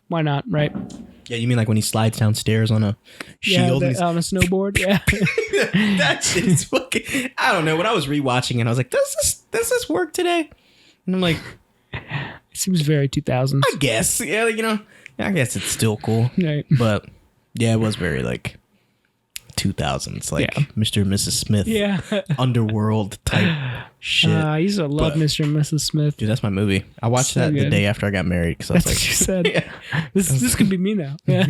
why not, right? Yeah, you mean like when he slides downstairs on a shield? Yeah, on a snowboard, yeah. That shit is fucking... I don't know. When I was rewatching it, I was like, does this work today? And I'm like... It seems very 2000s. I guess. Yeah, like, I guess it's still cool. Right. But, yeah, it was very, like, 2000s. Like, Mr. and Mrs. Smith. Underworld type shit. I used to love Mr. and Mrs. Smith. Dude, that's my movie. I watched that the day after I got married. Because I was that's like... what you said. This could be me now. Yeah,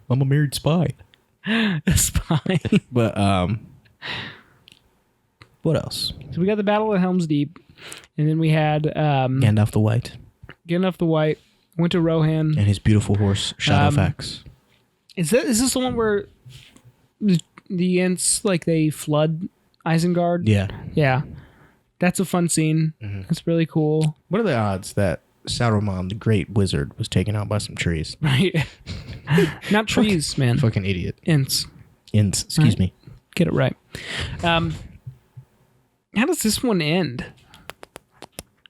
I'm a married spy. A spy. But, what else? So we got the Battle of Helm's Deep. And then we had... Gandalf the White. Gandalf the White. Went to Rohan. And his beautiful horse, Shadowfax. Is this the one where the Ents, like, they flood Isengard? Yeah. Yeah. That's a fun scene. Mm-hmm. That's really cool. What are the odds that Saruman, the great wizard, was taken out by some trees? Right. Not trees, man. Fucking idiot. Ents. Ents, excuse me. Get it right. How does this one end?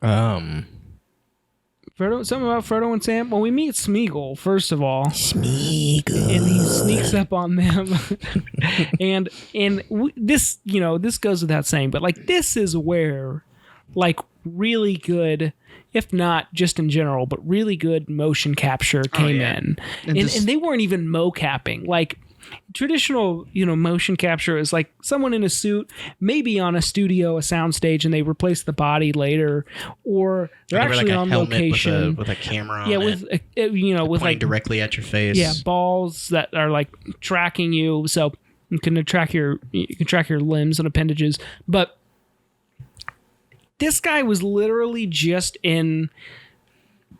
Frodo, something about Frodo and Sam. Well, we meet Smeagol first of all. Smeagol, and he sneaks up on them, and this, this goes without saying, but like this is where, like, really good, if not just in general, but really good motion capture came in, and they weren't even mocapping like. Traditional, motion capture is like someone in a suit, maybe on a studio, a soundstage, and they replace the body later, or they're actually on location with a camera on with with like directly at your face. Yeah, balls that are like tracking you, so you can track your limbs and appendages. But this guy was literally just in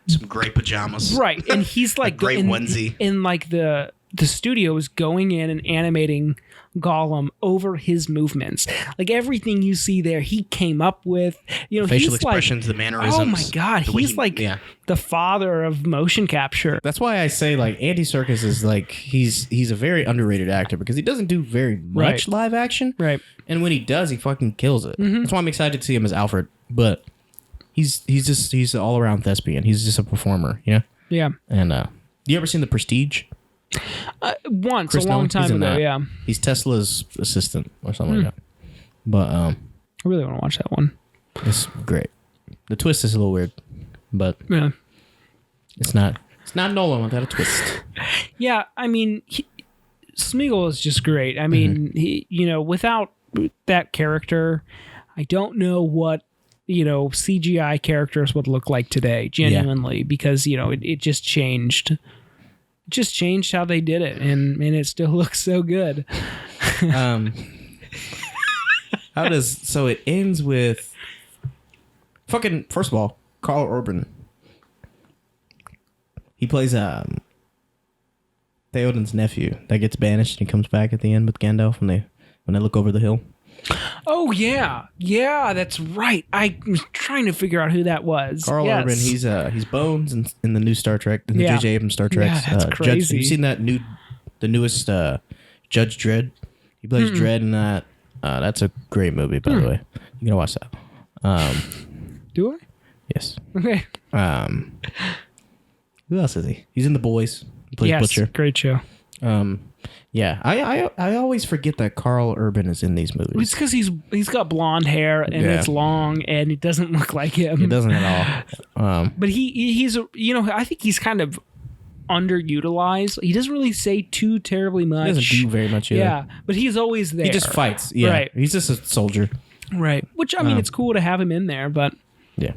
some gray pajamas, right? And he's like a gray onesie, in like the studio is going in and animating Gollum over his movements. Like everything you see there, he came up with. Facial he's expressions, like, the mannerisms. Oh my god, he's the father of motion capture. That's why I say like Andy Serkis is like he's a very underrated actor because he doesn't do very much live action. Right. And when he does, he fucking kills it. Mm-hmm. That's why I'm excited to see him as Alfred. But he's an all around thespian. He's just a performer, Yeah. And you ever seen The Prestige? Once, Chris a long Nolan, time ago, that. yeah. He's Tesla's assistant or something like that. But I really want to watch that one. It's great. The twist is a little weird. but Yeah. it's not Nolan without a twist. Yeah, I mean, Smeagol is just great. I mean, without that character, I don't know what, CGI characters would look like today, genuinely, because, it just changed. It just changed how they did it, and it still looks so good. So it ends with fucking, first of all, Carl Urban. He plays Theoden's nephew that gets banished and he comes back at the end with Gandalf when they look over the hill. Oh yeah, that's right. I was trying to figure out who that was. Carl Urban. He's Bones in the new Star Trek, in the J.J. Abrams Star Trek. Yeah, that's crazy. Have you seen the newest Judge Dredd? He plays Dredd in that. That's a great movie, by the way. You gotta watch that. Do I? Yes. Okay. Who else is he? He's in The Boys. He plays Butcher. Great show. Yeah, I always forget that Carl Urban is in these movies. It's because he's got blonde hair and it's long and it doesn't look like him. It doesn't at all. But he's I think he's kind of underutilized. He doesn't really say too terribly much. He doesn't do very much either. Yeah, but he's always there. He just fights. Yeah, right. He's just a soldier. Right. Which I mean, it's cool to have him in there, but yeah.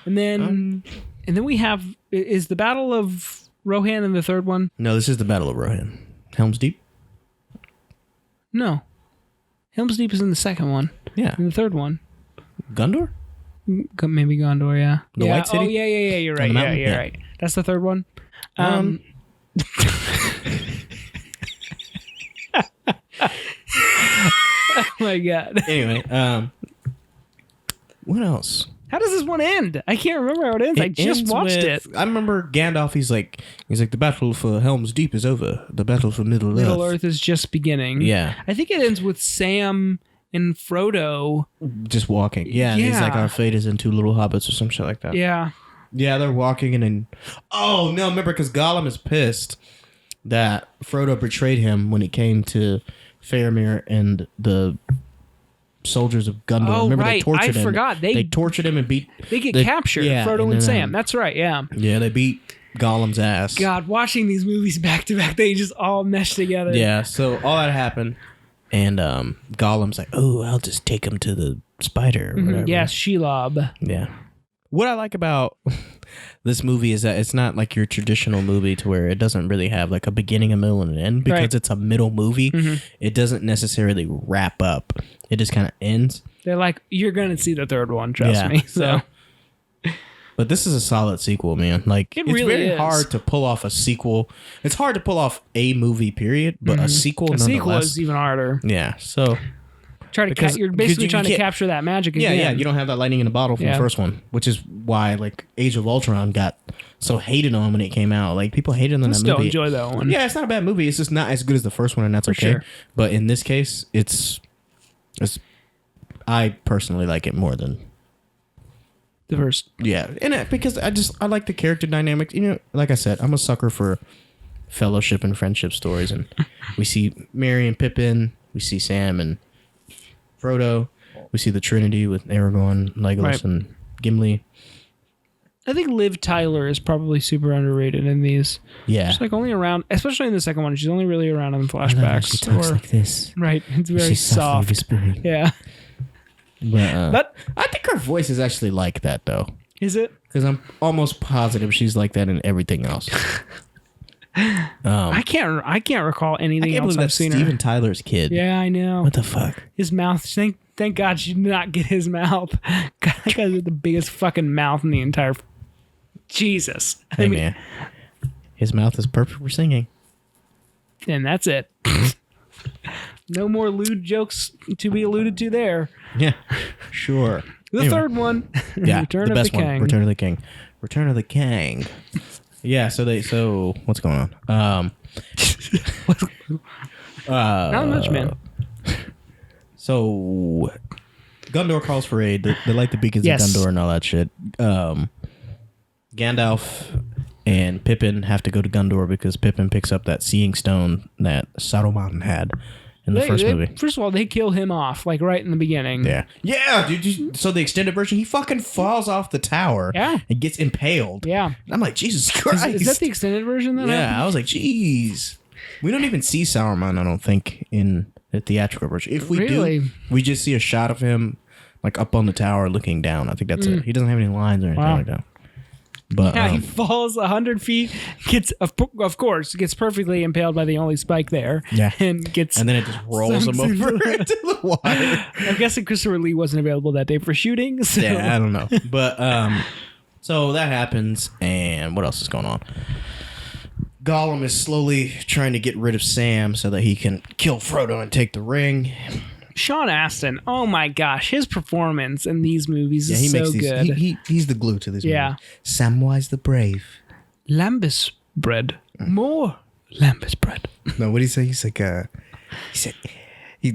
And then we have is the Battle of Rohan in the third one? No, this is the Battle of Rohan. Helm's Deep? No. Helm's Deep is in the second one. Yeah. In the third one. Gondor? Maybe Gondor, yeah. The White City? Oh, yeah, you're right. Yeah, you're right. That's the third one? Oh my God. Anyway, what else? How does this one end? I can't remember how it ends. I just watched it. I remember Gandalf, he's like, the battle for Helm's Deep is over. The battle for Middle Earth. Middle Earth is just beginning. Yeah. I think it ends with Sam and Frodo just walking. Yeah. And he's like, our fate is in two little hobbits or some shit like that. Yeah. Yeah, they're walking and then... Oh, no, remember, because Gollum is pissed that Frodo betrayed him when he came to Faramir and the soldiers of Gondor. Oh, remember, right. they tortured him. I forgot. They tortured him and beat... They get captured, Frodo and Sam. That's right, yeah. Yeah, they beat Gollum's ass. God, watching these movies back to back, they just all mesh together. Yeah, so all that happened, and Gollum's like, oh, I'll just take him to the spider or whatever. Yeah, Shelob. Yeah. What I like about this movie is that it's not like your traditional movie to where it doesn't really have like a beginning, a middle, and an end because it's a middle movie. It doesn't necessarily wrap up. It just kind of ends. They're like, you're going to see the third one, trust me. So, but this is a solid sequel, man. Like, it's really very hard to pull off a sequel. It's hard to pull off a movie, period, but a sequel, a nonetheless. sequel is even harder. Yeah, so... You're basically trying to capture that magic again. Yeah, you don't have that lightning in the bottle from the first one, which is why like Age of Ultron got so hated on when it came out. Like people hated on that movie. Still enjoy that one. Yeah, it's not a bad movie. It's just not as good as the first one, and that's okay. Sure. But in this case, it's I personally like it more than the first. Yeah, and because I like the character dynamics. You know, like I said, I'm a sucker for fellowship and friendship stories, and we see Merry and Pippin, we see Sam and Frodo. We see the Trinity with Aragorn, Legolas, and Gimli. I think Liv Tyler is probably super underrated in these. Yeah. She's like only around, especially in the second one, she's only really around in flashbacks. She talks like this. Right. It's very soft. Whispering. Yeah. But I think her voice is actually like that, though. Is it? Because I'm almost positive she's like that in everything else. I can't recall anything else I've seen her. Steven Tyler's kid. Yeah, I know. What the fuck? His mouth. Thank God she did not get his mouth. God, that guy's got the biggest fucking mouth in the entire. Jesus. Hey, man. His mouth is perfect for singing. And that's it. No more lewd jokes to be alluded to there. Yeah, sure. The third one. Yeah, Return the of best the one. King. Return of the King. Return of the King. Yeah, so what's going on? Not much, man. So Gondor calls for aid. They light the beacons of Gondor and all that shit. Gandalf and Pippin have to go to Gondor because Pippin picks up that seeing stone that Saruman had, in the first movie. First of all, they kill him off like right in the beginning. Yeah, dude. So the extended version, he fucking falls off the tower. Yeah, and gets impaled. Yeah, and I'm like, Jesus Christ. Is that the extended version? That happened? I was like, jeez. We don't even see Sauron, I don't think, in the theatrical version. If we do, we just see a shot of him like up on the tower looking down. I think that's it. He doesn't have any lines or anything like that. But yeah, he falls 100 feet, gets of course gets perfectly impaled by the only spike there. Yeah, and then it just rolls him over into the water. I'm guessing Christopher Lee wasn't available that day for shooting. So. Yeah, I don't know. But so that happens, and what else is going on? Gollum is slowly trying to get rid of Sam so that he can kill Frodo and take the ring. Sean Astin, oh my gosh, his performance in these movies is so good. He's the glue to this movie. Samwise the Brave. Lambus bread. More Lambus bread. No, what did he say? He's like,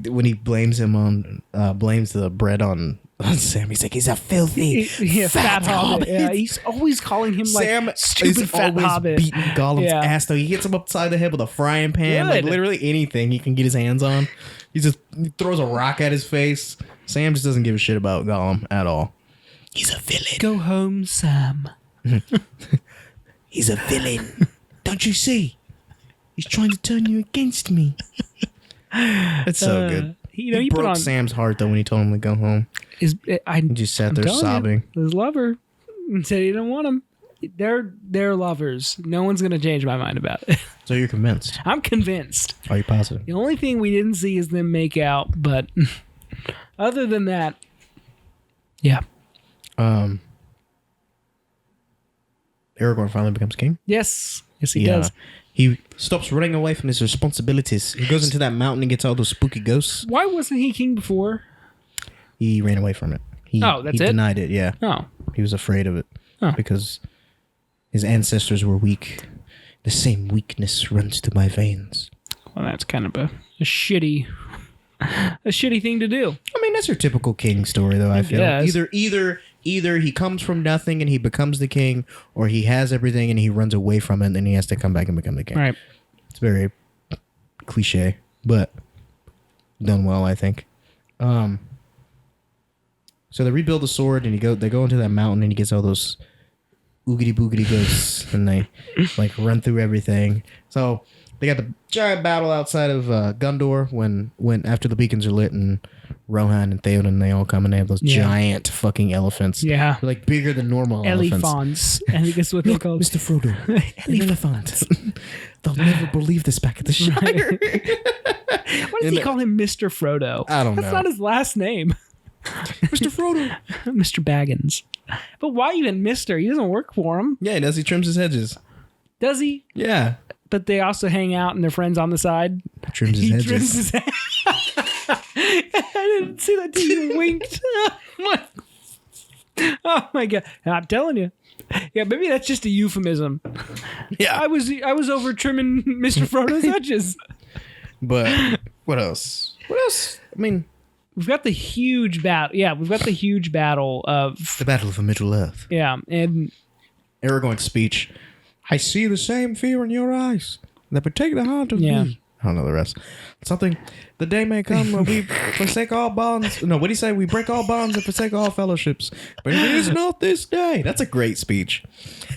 when he blames him on, blames the bread on Sam, he's like, he's a filthy fat hobbit. Yeah, he's always calling him like Sam stupid fat hobbit. Beating Gollum's ass though. He hits him upside the head with a frying pan, like literally anything he can get his hands on. He throws a rock at his face. Sam just doesn't give a shit about Gollum at all. He's a villain. Go home, Sam. He's a villain. Don't you see? He's trying to turn you against me. It's so good. He broke Sam's heart though when he told him to go home. He just sat there sobbing. His lover said he didn't want him. They're lovers. No one's gonna change my mind about it. So you're convinced? I'm convinced. Are you positive? The only thing we didn't see is them make out, but other than that, yeah. Aragorn finally becomes king. Yes, he does. He stops running away from his responsibilities. He goes into that mountain and gets all those spooky ghosts. Why wasn't he king before? He ran away from it. He denied it, yeah. Oh. He was afraid of it because his ancestors were weak. The same weakness runs through my veins. Well, that's kind of a shitty thing to do. I mean, that's your typical king story, though, I feel. Either he comes from nothing and he becomes the king, or he has everything and he runs away from it and then he has to come back and become the king. Right. It's very cliche, but done well, I think. So they rebuild the sword and they go into that mountain and he gets all those oogity boogity ghosts and they like run through everything. So they got the giant battle outside of Gondor when after the beacons are lit and Rohan and Theoden they all come and they have those giant fucking elephants. Yeah. They're like bigger than normal elephants. I think that's what they're called. Mr. Frodo. Elephants. They'll never believe this back at the Shire. Why does he call him Mr. Frodo? I don't know. That's not his last name. Mr. Frodo. Mr. Baggins. But why even Mr.? He doesn't work for him. Yeah, he does. He trims his hedges. Does he? Yeah. But they also hang out and they're friends on the side. Trims his hedges. Trims his I didn't see that till you winked. Oh my God. I'm telling you. Yeah, maybe that's just a euphemism. Yeah. I was over trimming Mr. Frodo's hedges. But what else? I mean, we've got the huge battle. Yeah, we've got the huge battle of the Battle of the Middle Earth. Yeah, and Aragorn's speech. I see the same fear in your eyes that would take the heart of me. I don't know the rest. Something. The day may come when we forsake all bonds. No, what do you say? We break all bonds and forsake all fellowships. But it is not this day. That's a great speech.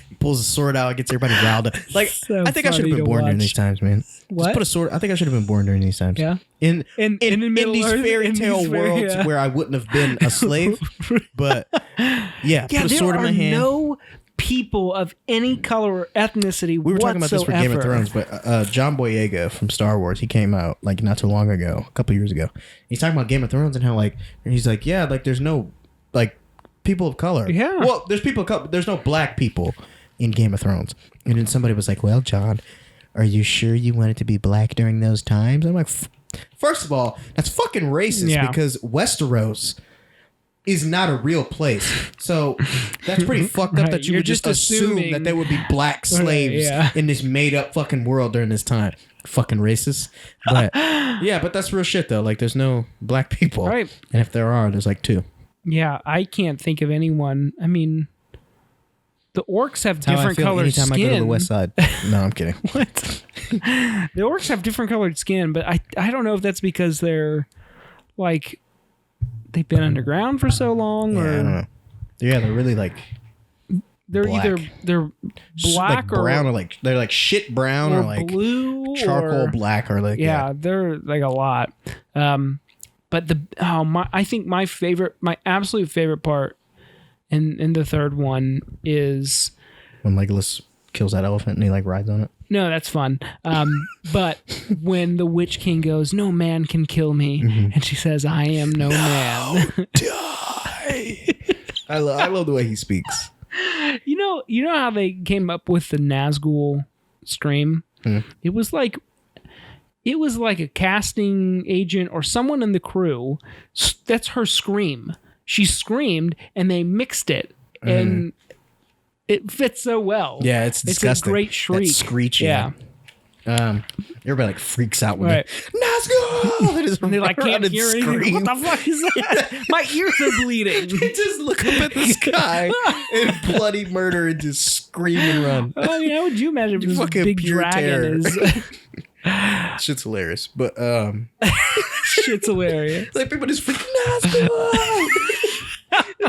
He pulls his sword out, gets everybody riled up. Like, so I think I should have been born during these times, man. What? Just put a sword. I think I should have been born during these times. Yeah. In these fairy tale worlds where I wouldn't have been a slave. But yeah, put a sword in my hand. No people of any color or ethnicity we were talking about this for Game of Thrones, but John Boyega from Star Wars, he came out like not too long ago, a couple years ago. He's talking about Game of Thrones and how like, and he's like, yeah, like there's no like people of color. Yeah. Well, there's people of color, there's no black people in Game of Thrones. And then somebody was like, well, John, are you sure you wanted to be black during those times? I'm like, first of all, that's fucking racist because Westeros is not a real place. So that's pretty fucked up that you would just assume that there would be black slaves in this made up fucking world during this time. Fucking racist. But yeah, but that's real shit though. Like there's no black people. Right. And if there are, there's like 2. Yeah, I can't think of anyone. I mean, the orcs have different colored skin. Anytime I go to the west side. No, I'm kidding. What? The orcs have different colored skin, but I don't know if that's because they're like they've been underground for so long, I or don't know. Yeah, they're really like they're black. either they're black like brown or like they're like shit brown or like blue charcoal or, black or like yeah, they're like a lot. But I think my absolute favorite part in the third one is when Legolas kills that elephant and he like rides on it. no, that's fun. But when the Witch King goes, "No man can kill me," and she says, "I am no man." Die. I love the way he speaks. You know how they came up with the Nazgul scream? It was like a casting agent or someone in the crew. That's her scream. She screamed, and they mixed it, and it fits so well. Yeah, it's disgusting. It's a great shriek. That screeching. Yeah. Everybody like freaks out when Right. Nazgul! And they like can't hear anything. What the fuck is that? My ears are bleeding. They just look up at the sky and bloody murder and just scream and run. Oh, yeah. How would you imagine if this Fucking big pure dragon terror. is? Shit's hilarious, but Shit's hilarious. like people just freak Nazgul!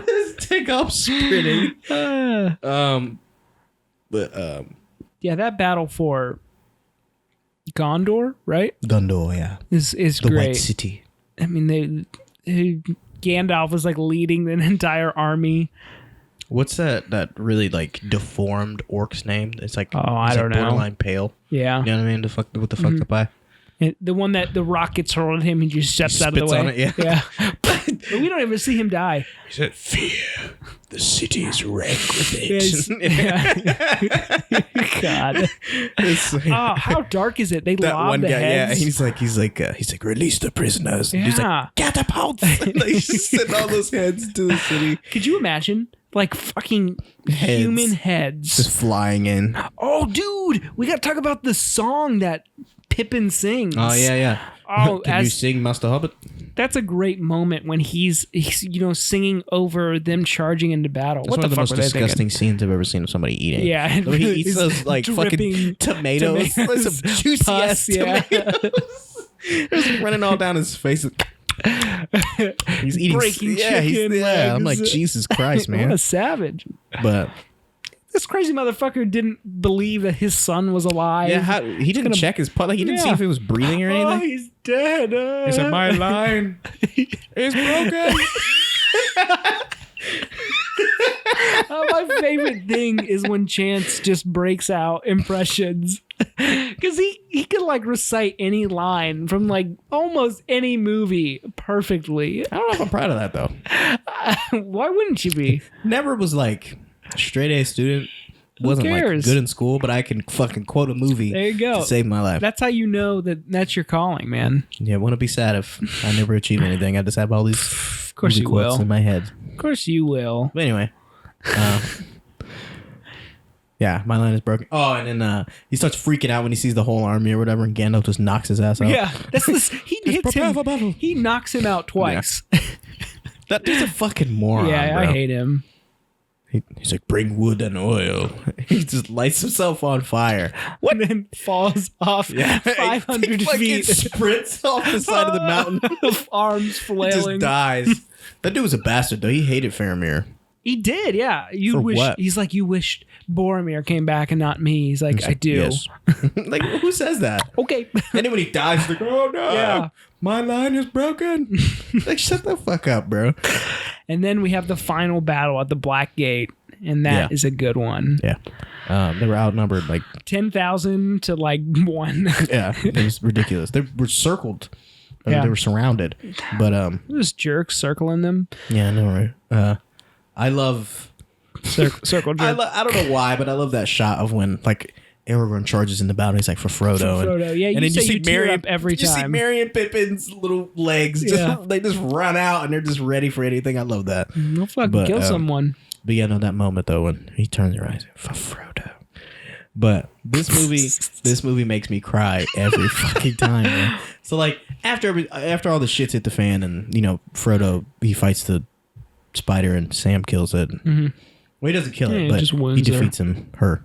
Just take off sprinting. Yeah, that battle for Gondor, right? Gondor, yeah, Is the great. White City. I mean, Gandalf was like leading an entire army. What's that really like deformed orc's name? It's like I don't know. Borderline pale. Yeah, You know what I mean? What the fuck the pie? And the one that the rock gets hurled at him, he just steps out of the way. On it, yeah. But we don't ever see him die. He said, "Fear, the city is wrecked with it." Yes. Yeah. God. It's like, Oh, how dark is it? They that lob one the guy, heads. he's like, release the prisoners. And he's Yeah. like, catapults. And they just send all those heads to the city. Could you imagine? Like fucking Heads. human heads. Just flying in. Oh, dude, we got to talk about the song that Pippin sings. Oh, yeah. Oh, Can you sing Master Hobbit? That's a great moment when he's singing over them charging into battle. That's What one the of the fuck most were they disgusting thinking? scenes I've ever seen of somebody eating. Yeah, The way he eats those like fucking dripping tomatoes. Some juicy ass pus, yeah. tomatoes. It's running all down his face. He's eating Breaking yeah, chicken yeah. I'm legs. like, Jesus Christ, What man. a savage. But This crazy motherfucker didn't believe that his son was alive. yeah, he didn't check his pulse. Like, he didn't see Yeah. if he was breathing or Oh, anything. he's dead. He said, "My line is broken." My favorite thing is when Chance just breaks out impressions. Because he could like recite any line from like almost any movie perfectly. I don't know if I'm proud of that though. Why wouldn't you be? Never was like a straight A student. Wasn't like cares? good in school, but I can fucking quote a movie There you go. to save my life. That's how you know that that's your calling, man. Yeah, wouldn't be sad if I never achieved anything. I just have all these Of course movie you quotes will. in my head. Of course you will. But anyway, yeah, my line is broken. Oh, and then he starts freaking out when he sees the whole army or whatever, and Gandalf just knocks his ass out. Yeah, that's this. He hits prepare him. for battle. He knocks him out twice. That dude's a fucking moron. Yeah, bro. I hate him. He's like, bring wood and oil. He just lights himself on fire. And then falls off 500 He fucking feet. sprints off the side of the mountain. Arms He just flailing. dies. That dude was a bastard, though. He hated Faramir. He did, yeah. You For wish. what? He's like, you wished Boromir came back and not me. He's like, I do. Yes. Like, who says that? Okay. And then when he dies, he's like, oh no, Yeah. my line is broken. Like, shut the fuck up, bro. And then we have the final battle at the Black Gate, and that is a good one. Yeah. They were outnumbered, like, 10,000 to like 1. yeah, it was ridiculous. They were circled. I mean, Yeah. they were surrounded. But, This jerks circling them. yeah, no, right. I love... Circle jerk. I don't know why, but I love that shot of when, like, Aragorn charges in the battle. He's like, for Frodo. For Frodo. Yeah, you say you tear up every You see time. Merry and Pippin's little legs. Yeah. They just run out and they're just ready for anything. I love that. They'll fucking But, kill someone. But yeah, no, that moment though when he turns around, he's like, for Frodo. But this movie makes me cry every fucking time. Man. So like after all the shits hit the fan, and you know Frodo he fights the spider and Sam kills it. Mm-hmm. Well, he doesn't kill Yeah, it, he but just he wounds her. defeats her.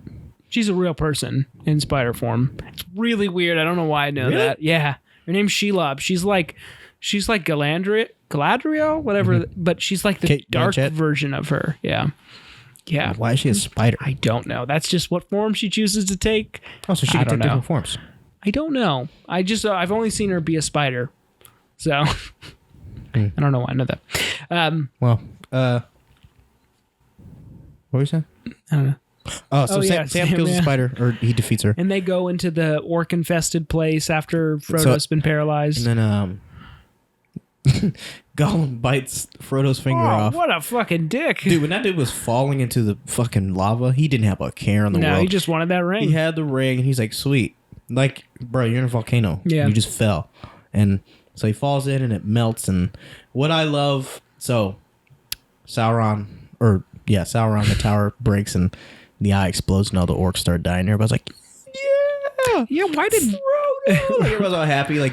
She's a real person in spider form. It's really weird. I don't know why I know that. Yeah. Her name's Shelob. She's like Galadriel, whatever, but she's like the Kate dark Blanchett. version of her. Yeah. Yeah. Why is she a spider? I don't know. That's just what form she chooses to take. Oh, so she I can don't take know. different forms. I don't know. I've only seen her be a spider. So I don't know why I know that. Well, what were you saying? I don't know. Oh, so yeah, Sam Sam, kills yeah. the spider, or he defeats her. And they go into the orc-infested place after Frodo's been paralyzed. And then Gollum bites Frodo's finger off. What a fucking dick. Dude, when that dude was falling into the fucking lava, he didn't have a care in the world. No, he just wanted that ring. He had the ring, and he's like, sweet. Like, bro, you're in a volcano. Yeah. You just fell. And so he falls in, and it melts. And what I love, so Sauron, the tower breaks, and the eye explodes, and all the orcs start dying. Everybody's like, Yeah, why did Frodo? Like, everybody's all happy. Like,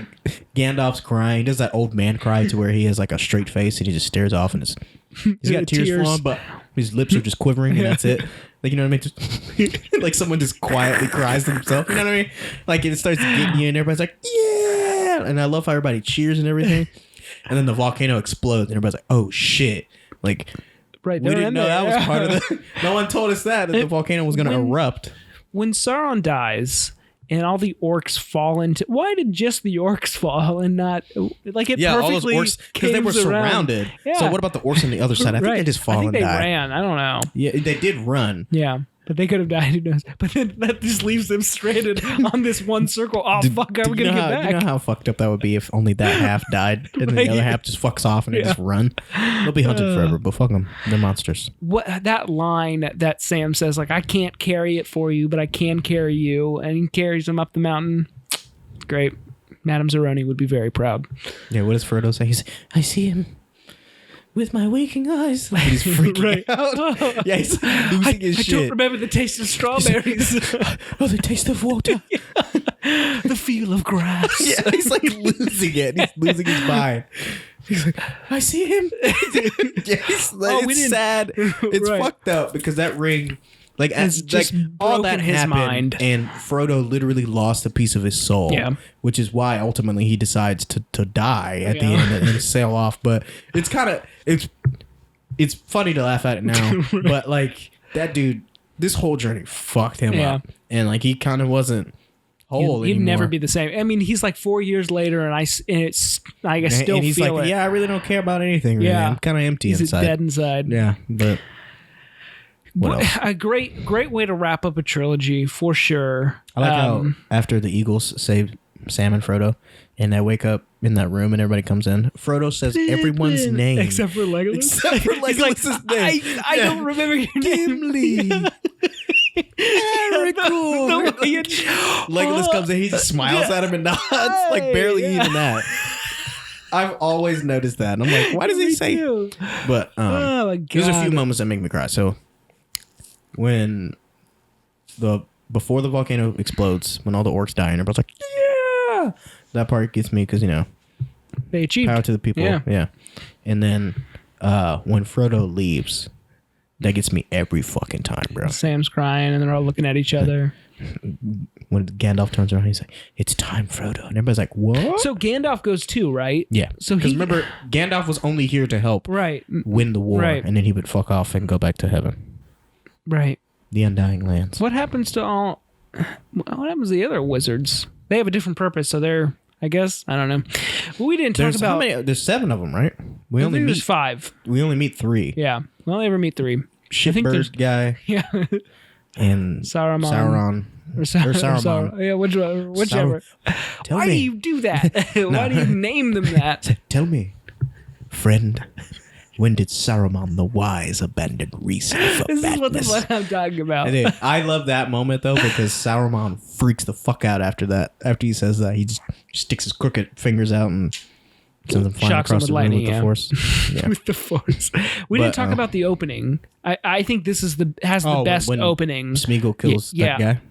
Gandalf's crying. He does that old man cry to where he has like a straight face, and he just stares off, and he's got tears flowing, but his lips are just quivering, and that's it. Like, you know what I mean? Just, like someone just quietly cries to themselves. You know what I mean? Like, it starts getting you, and everybody's like, yeah! And I love how everybody cheers and everything. And then the volcano explodes, and everybody's like, oh shit. Like, right, we didn't know that was part of the... No one told us that the volcano was going to erupt. When Sauron dies and all the orcs fall into... Why did just the orcs fall and not... Like, it Yeah, all those perfectly orcs, because they were caves around. surrounded. Yeah. So what about the orcs on the other side? I think they just fall and I think die. they ran. I don't know. Yeah, they did run. Yeah. But they could have died. Who knows? But then that just leaves them stranded on this one circle. Oh, fuck, how are we going to get back? Do you know how fucked up that would be if only that half died and then the other half just fucks off and they just run? They'll be hunted forever, but fuck them. They're monsters. What that line that Sam says, like, I can't carry it for you, but I can carry you, and he carries him up the mountain. Great. Madame Zeroni would be very proud. Yeah, what does Frodo say? He's, I see him with my waking eyes. Like, he's freaking out. Yeah, he's losing his shit. I don't remember the taste of strawberries. Oh, the taste of water. The feel of grass. Yeah, he's like losing it. He's losing his mind. He's like, I see him. Yeah, it's sad. It's fucked up because that ring, like, It's just all that broken his happened, mind. and Frodo literally lost a piece of his soul. Yeah. Which is why ultimately he decides to die at the end and sail off. But it's kind of it's funny to laugh at it now. But like that dude, this whole journey fucked him up, and like he kind of wasn't whole He'd anymore. never be the same. I mean, he's like 4 years later, and I still and he's feel like, it. yeah, I really don't care about anything. Really. I'm kind of empty He's inside. dead inside. Yeah, but what else? A great way to wrap up a trilogy for sure. I like how after the Eagles save Sam and Frodo, and they wake up in that room and everybody comes in, Frodo says everyone's name except for Legolas. Except for He's like, Legolas' name. I don't remember your name. Gimli. Aragorn. Legolas comes in, he just smiles at him and nods, like barely even that. I've always noticed that. And I'm like, why does he say? Too. But Oh my God. there's a few moments that make me cry. So when before the volcano explodes, when all the orcs die, and everybody's like, yeah, that part gets me because, you know, They achieved. power to the people. Yeah. And then when Frodo leaves, that gets me every fucking time, bro. Sam's crying, and they're all looking at each other. When Gandalf turns around, he's like, it's time, Frodo. And everybody's like, what? So Gandalf goes too, right? Yeah. So because he remember, Gandalf was only here to help right, win the war, Right. and then he would fuck off and go back to heaven. right. The Undying Lands. What happens to all? What happens to the other wizards? They have a different purpose, so they're. I guess I don't know. But we didn't talk There's about. how many? There's 7 of them, right? We only there's meet 5. 3. Yeah, we only ever meet 3. I think Shitbird guy Yeah, and Saruman. Or Saruman. Yeah, whichever. Tell Why me. do you do that? Why do you name them that? Tell me, friend, when did Saruman the Wise abandon reason for This is badness? what I'm talking about. Dude, I love that moment though because Saruman freaks the fuck out after that. After he says that, he just sticks his crooked fingers out and sends them flying Shocks him across with the room lightning, with the yeah. force. Yeah. With the force. We didn't talk about the opening. I think this is the best when opening. Smeagol kills Yeah. that guy.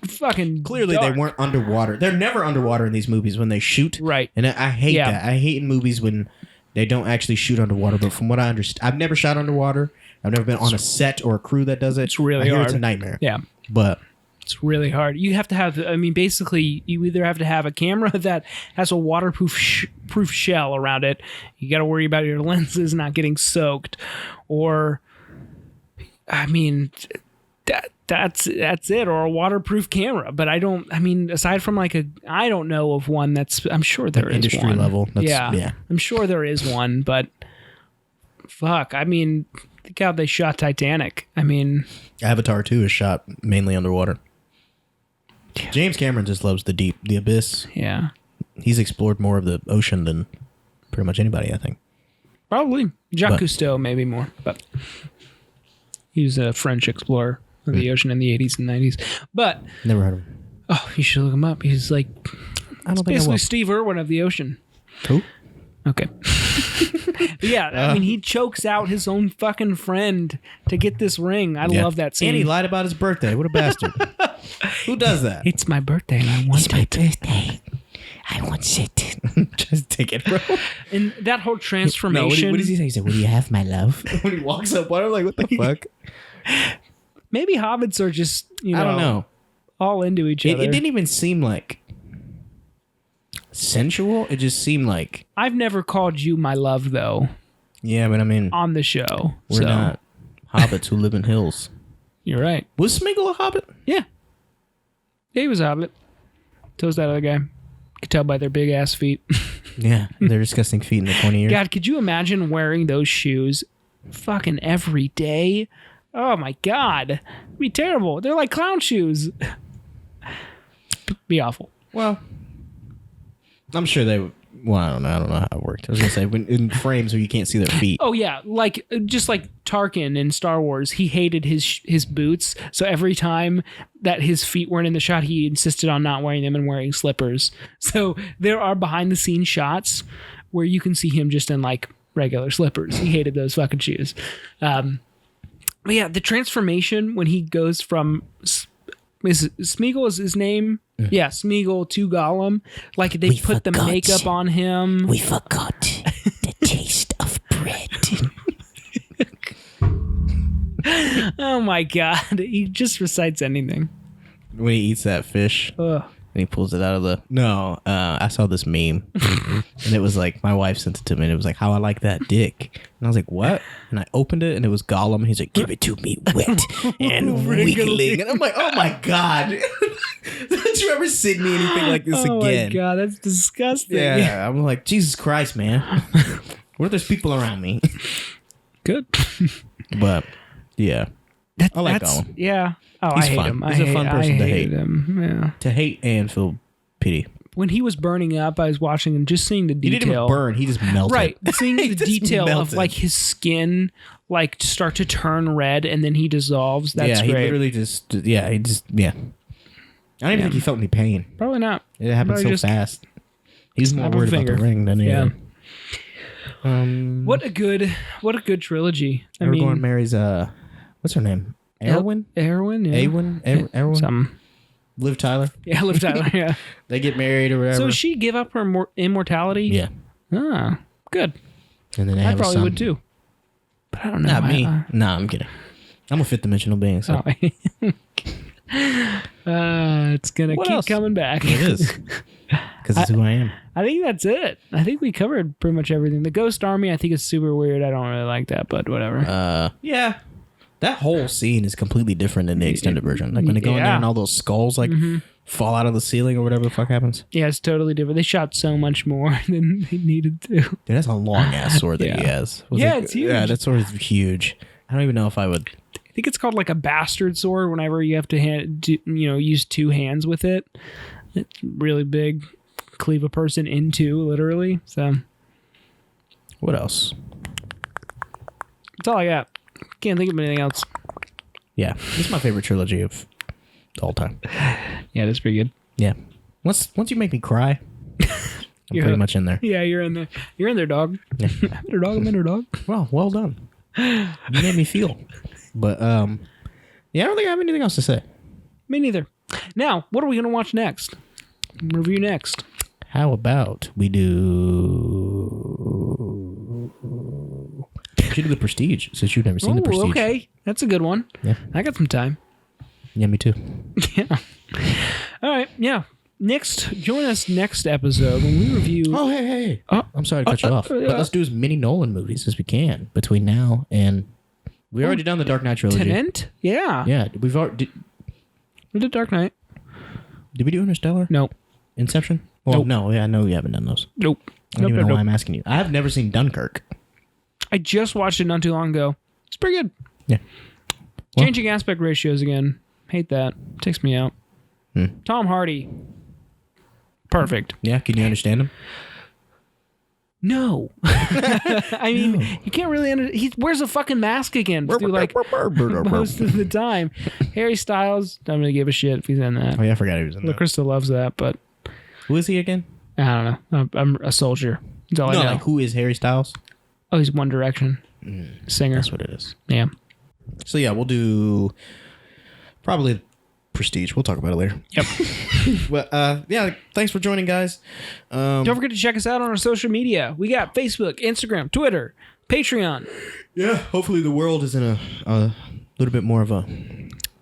Fucking Clearly, dark. they weren't underwater. They're never underwater in these movies when they shoot. Right. And I hate Yeah. that. I hate in movies when they don't actually shoot underwater. But from what I understand, I've never shot underwater. I've never been on a set or a crew that does it. It's really I hear hard. It's a nightmare. Yeah. But It's really hard. You have to have, I mean, basically, you either have to have a camera that has a waterproof proof shell around it. You got to worry about your lenses not getting soaked. Or, I mean, that's it. Or a waterproof camera. But aside from I don't know of one that's, I'm sure there is industry one. level. Yeah. I'm sure there is one, but fuck. I mean, think how they shot Titanic. I mean, Avatar 2 is shot mainly underwater. James Cameron just loves the deep, the abyss. yeah. He's explored more of the ocean than pretty much anybody, I think. Probably. Jacques Cousteau, maybe more. But he was a French explorer of the ocean in the 80s and 90s. But, Never heard of him. oh, you should look him up. He's like, I don't think I basically will. Steve Irwin of the ocean. Who? Okay. But yeah, I mean, he chokes out his own fucking friend to get this ring. I love that scene. And he lied about his birthday. What a bastard. Who does that? It's my birthday and I want it. birthday. I want it. Just take it, bro. And that whole No, transformation. what does he say? He said, Will you have my love? when he walks up on him, like, what the fuck? Maybe hobbits are just, I don't know. all into each It other. didn't even seem like sensual. It just seemed like, I've never called you my love, though, yeah, but I mean, on the show. we're not hobbits who live in hills. You're right. Was Smeagol a hobbit? Yeah. Yeah, he was a hobbit. So was that other guy. Could tell by their big ass feet. Yeah, they're disgusting feet in the 20 years. God, could you imagine wearing those shoes fucking every day? Oh my God. It'd be terrible. They're like clown shoes. Be awful. Well, I'm sure they. Well, I don't know how it worked. I was gonna say when in frames where you can't see their feet. Oh yeah, just like Tarkin in Star Wars, he hated his boots. So every time that his feet weren't in the shot, he insisted on not wearing them and wearing slippers. So there are behind the scenes shots where you can see him just in like regular slippers. He hated those fucking shoes. But yeah, the transformation when he goes from Smeagol is his name. Yeah, Smeagol to Gollum. Like they We put the forgot. makeup on him. We forgot the taste of bread. Oh my God. He just recites anything. When he eats that fish Ugh. and he pulls it out of the. No, I saw this meme and it was like my wife sent it to me and it was like how I like that dick and I was like what? And I opened it and it was Gollum. And he's like give it to me wet and wiggling and I'm like oh my God. Don't you ever send me anything like this Oh again? my God, that's disgusting. Yeah, I'm like Jesus Christ, man. What if there's people around me? Good. But yeah, I like That's- Gollum. Yeah. Oh, He's I hate fun. him. He's a fun person to hated hate. him. Yeah. To hate and feel pity. When he was burning up, I was watching and just seeing the He detail. didn't even burn. He just melted. Right. Seeing He the just detail of melted. like his skin like start to turn red and then he dissolves. That's yeah, he great. literally just. Yeah, he just. Yeah. I don't even think he felt any pain. Probably not. It happened Probably so just fast. He's more snap of a worried about the finger. ring than Yeah. anything. What a good trilogy. I Aragorn mean, marries what's her name? Erwin. Erwin, yeah. Erwin. Some. Liv Tyler. Yeah, Liv Tyler, yeah. They get married or whatever. So she give up her immortality? yeah, Ah, good. and then they I have a probably son. would too. But I don't know. Not me. I- Nah, I'm kidding. I'm a fifth dimensional being. So Oh. It's gonna What keep else? coming back. it is because it's who I am. I think that's it. I think we covered pretty much everything. The Ghost Army, I think is super weird. I don't really like that, but whatever. Yeah. That whole scene is completely different than the extended version. Like when they go in there Yeah. and all those skulls like fall out of the ceiling or whatever the fuck happens. Yeah, it's totally different. They shot so much more than they needed to. Dude, that's a long ass sword that he Yeah. has. Yeah, it's huge. Yeah, that sword is huge. I don't even know if I would. I think it's called like a bastard sword. Whenever you have to use two hands with it, it's really big. Cleave a person in two, literally. So What else? that's all I got. Can't think of anything else. Yeah, this is my favorite trilogy of all time. Yeah, that's pretty good. Yeah. Once you make me cry, I'm pretty much in there. Yeah, you're in there. You're in there, dog. Yeah. I'm in there, dog. I'm in there, dog. Well done. You made me feel. But yeah, I don't think I have anything else to say. Me neither. Now, what are we gonna watch next? Review next. How about we do should do The Prestige since you've never seen The Prestige. Okay, that's a good one. Yeah. I got some time. Yeah, me too. Yeah. All right. Yeah. Join us next episode when we review. Oh, hey. I'm sorry to cut you off. But let's do as many Nolan movies as we can between now and... We already done the Dark Knight trilogy. Tenet? Yeah. Yeah. We've already... We did Dark Knight. Did we do Interstellar? Nope. Inception? Well, Nope. no. Yeah, I know you haven't done those. Nope. I don't even know why I'm asking you. I have never seen Dunkirk. I just watched it not too long ago. It's pretty good. Yeah. Well, Changing aspect ratios again. Hate that. Takes me out. Tom Hardy. Perfect. yeah, can you understand him? No. I mean, you can't really he wears a fucking mask again through like most of the time. Harry Styles, don't really give a shit if he's in that. Oh, yeah, I forgot he was in that. LaCrystal loves that, but Who is he again? I don't know. I'm a soldier. That's all I know. Like, who is Harry Styles? Oh, he's One Direction. Singer. That's what it is. Yeah. So, yeah, we'll do probably Prestige. We'll talk about it later. Yep. But, yeah, thanks for joining, guys. Don't forget to check us out on our social media. We got Facebook, Instagram, Twitter, Patreon. Yeah, hopefully the world is in a little bit more of a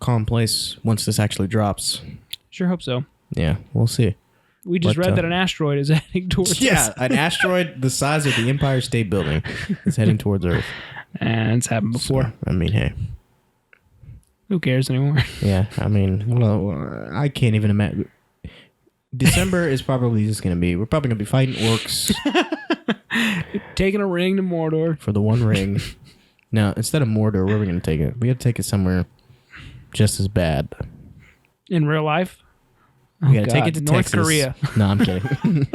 calm place once this actually drops. Sure hope so. Yeah, we'll see. We just But, read that an asteroid is heading towards us. An asteroid the size of the Empire State Building is heading towards Earth. And it's happened before. So, I mean, hey. Who cares anymore? Yeah, I mean, well, I can't even imagine. December is probably just going to be, we're probably going to be fighting orcs Taking a ring to Mordor. for the One Ring. Now, instead of Mordor, where are we going to take it? We got to take it somewhere just as bad. In real life? We got to take it to North Texas. Korea. No, I'm kidding.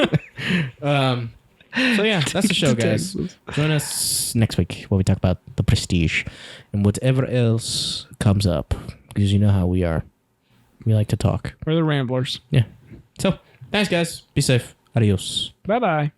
So yeah, that's the show, guys. Join us next week where we talk about The Prestige and whatever else comes up, because you know how we are. We like to talk. We're the Ramblers. Yeah. So, thanks, guys. Be safe. Adios. Bye-bye.